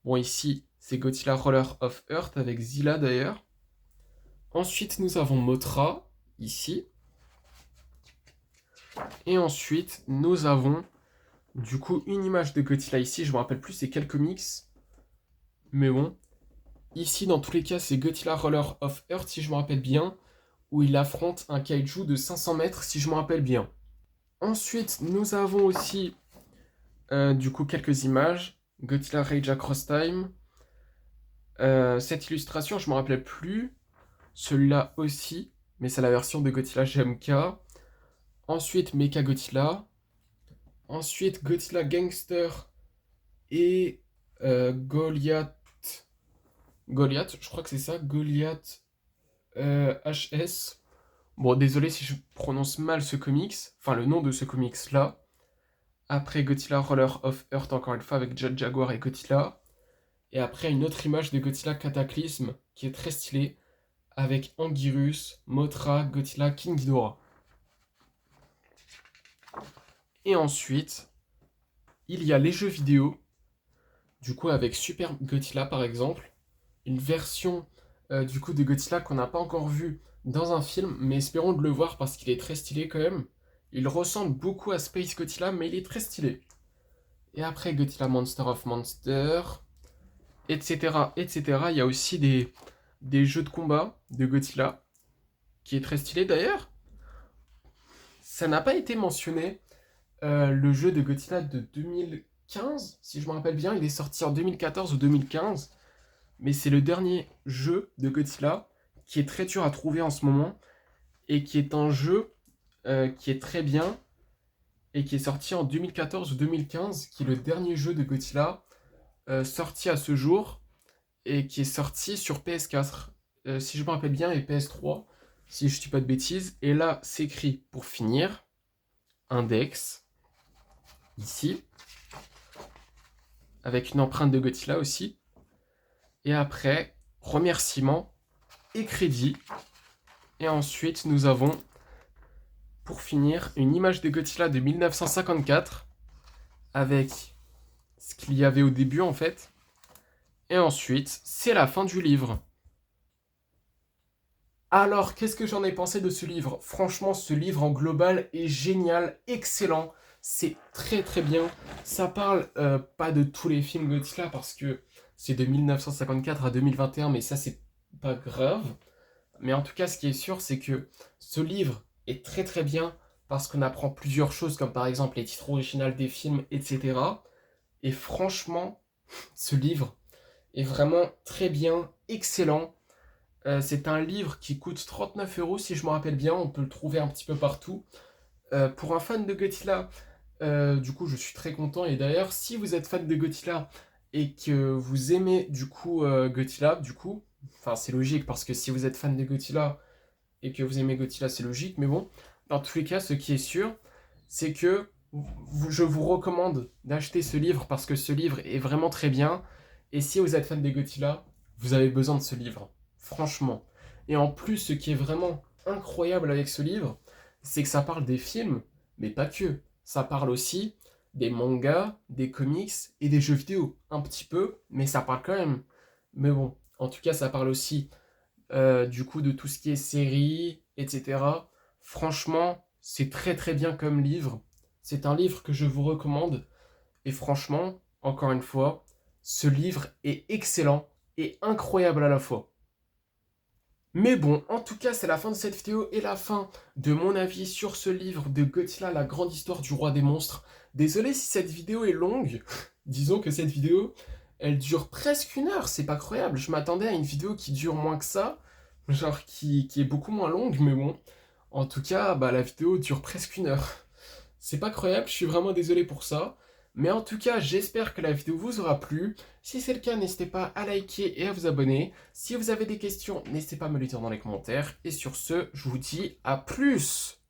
[SPEAKER 1] Bon, ici, c'est Godzilla Roller of Earth avec Zilla d'ailleurs. Ensuite, nous avons Mothra, ici. Et ensuite, nous avons, du coup, une image de Godzilla ici. Je me rappelle plus c'est quel comics. Mais bon. Ici, dans tous les cas, c'est Godzilla Roller of Earth, si je me rappelle bien. Où il affronte un kaiju de 500 mètres, si je me rappelle bien. Ensuite, nous avons aussi, du coup, quelques images. Godzilla Rage Across Time. Cette illustration, je me rappelais plus. Celui-là aussi. Mais c'est la version de Godzilla GMK. Ensuite, Mecha Godzilla. Ensuite, Godzilla Gangster et Goliath. Goliath, je crois que c'est ça. Goliath. HS. Bon, désolé si je prononce mal ce comics, enfin le nom de ce comics-là. Après Godzilla Roller of Earth, encore une fois, avec Jet Jaguar et Godzilla. Et après, une autre image de Godzilla Cataclysme, qui est très stylée, avec Anguirus, Mothra, Godzilla, King Ghidorah. Et ensuite, il y a les jeux vidéo, du coup avec Super Godzilla par exemple, une version du coup de Godzilla qu'on n'a pas encore vu dans un film, mais espérons de le voir parce qu'il est très stylé quand même. Il ressemble beaucoup à Space Godzilla, mais il est très stylé. Et après Godzilla Monster of Monster, etc., etc. Il y a aussi des jeux de combat de Godzilla, qui est très stylé d'ailleurs. Ça n'a pas été mentionné, le jeu de Godzilla de 2015, si je me rappelle bien, il est sorti en 2014 ou 2015, mais c'est le dernier jeu de Godzilla qui est très dur à trouver en ce moment, et qui est un jeu qui est très bien, et qui est sorti en 2014 ou 2015, qui est le dernier jeu de Godzilla sorti à ce jour, et qui est sorti sur PS4, si je me rappelle bien, et PS3, si je ne dis pas de bêtises. Et là, c'est écrit, pour finir, Index, ici, avec une empreinte de Godzilla aussi. Et après, remerciements et crédit. Et ensuite, nous avons, pour finir, une image de Godzilla de 1954, avec ce qu'il y avait au début en fait. Et ensuite, c'est la fin du livre. Alors, qu'est-ce que j'en ai pensé de ce livre? Franchement, ce livre en global est génial, excellent. C'est très très bien. Ça parle pas de tous les films Godzilla parce que c'est de 1954 à 2021, mais ça c'est pas grave. Mais en tout cas, ce qui est sûr, c'est que ce livre est très très bien parce qu'on apprend plusieurs choses, comme par exemple les titres originaux des films, etc. Et franchement, ce livre est vraiment très bien, excellent. C'est un livre qui coûte 39 € si je me rappelle bien, on peut le trouver un petit peu partout. Pour un fan de Godzilla, du coup je suis très content. Et d'ailleurs, si vous êtes fan de Godzilla et que vous aimez du coup Godzilla, du coup, enfin c'est logique parce que si vous êtes fan de Godzilla et que vous aimez Godzilla, c'est logique, mais bon, dans tous les cas, ce qui est sûr, c'est que je vous recommande d'acheter ce livre parce que ce livre est vraiment très bien. Et si vous êtes fan de Godzilla, vous avez besoin de ce livre, franchement. Et en plus, ce qui est vraiment incroyable avec ce livre, c'est que ça parle des films, mais pas que. Ça parle aussi des mangas, des comics et des jeux vidéo. Un petit peu, mais ça parle quand même. Mais bon, en tout cas, ça parle aussi du coup de tout ce qui est séries, etc. Franchement, c'est très très bien comme livre. C'est un livre que je vous recommande. Et franchement, encore une fois, ce livre est excellent et incroyable à la fois. Mais bon, en tout cas, c'est la fin de cette vidéo et la fin de mon avis sur ce livre de Godzilla, la grande histoire du roi des monstres. Désolé si cette vidéo est longue. Disons que cette vidéo, elle dure presque 1 heure. C'est pas croyable. Je m'attendais à une vidéo qui dure moins que ça. Genre qui est beaucoup moins longue, mais bon. En tout cas, bah, la vidéo dure presque 1 heure. C'est pas croyable, je suis vraiment désolé pour ça. Mais en tout cas, j'espère que la vidéo vous aura plu. Si c'est le cas, n'hésitez pas à liker et à vous abonner. Si vous avez des questions, n'hésitez pas à me les dire dans les commentaires. Et sur ce, je vous dis à plus!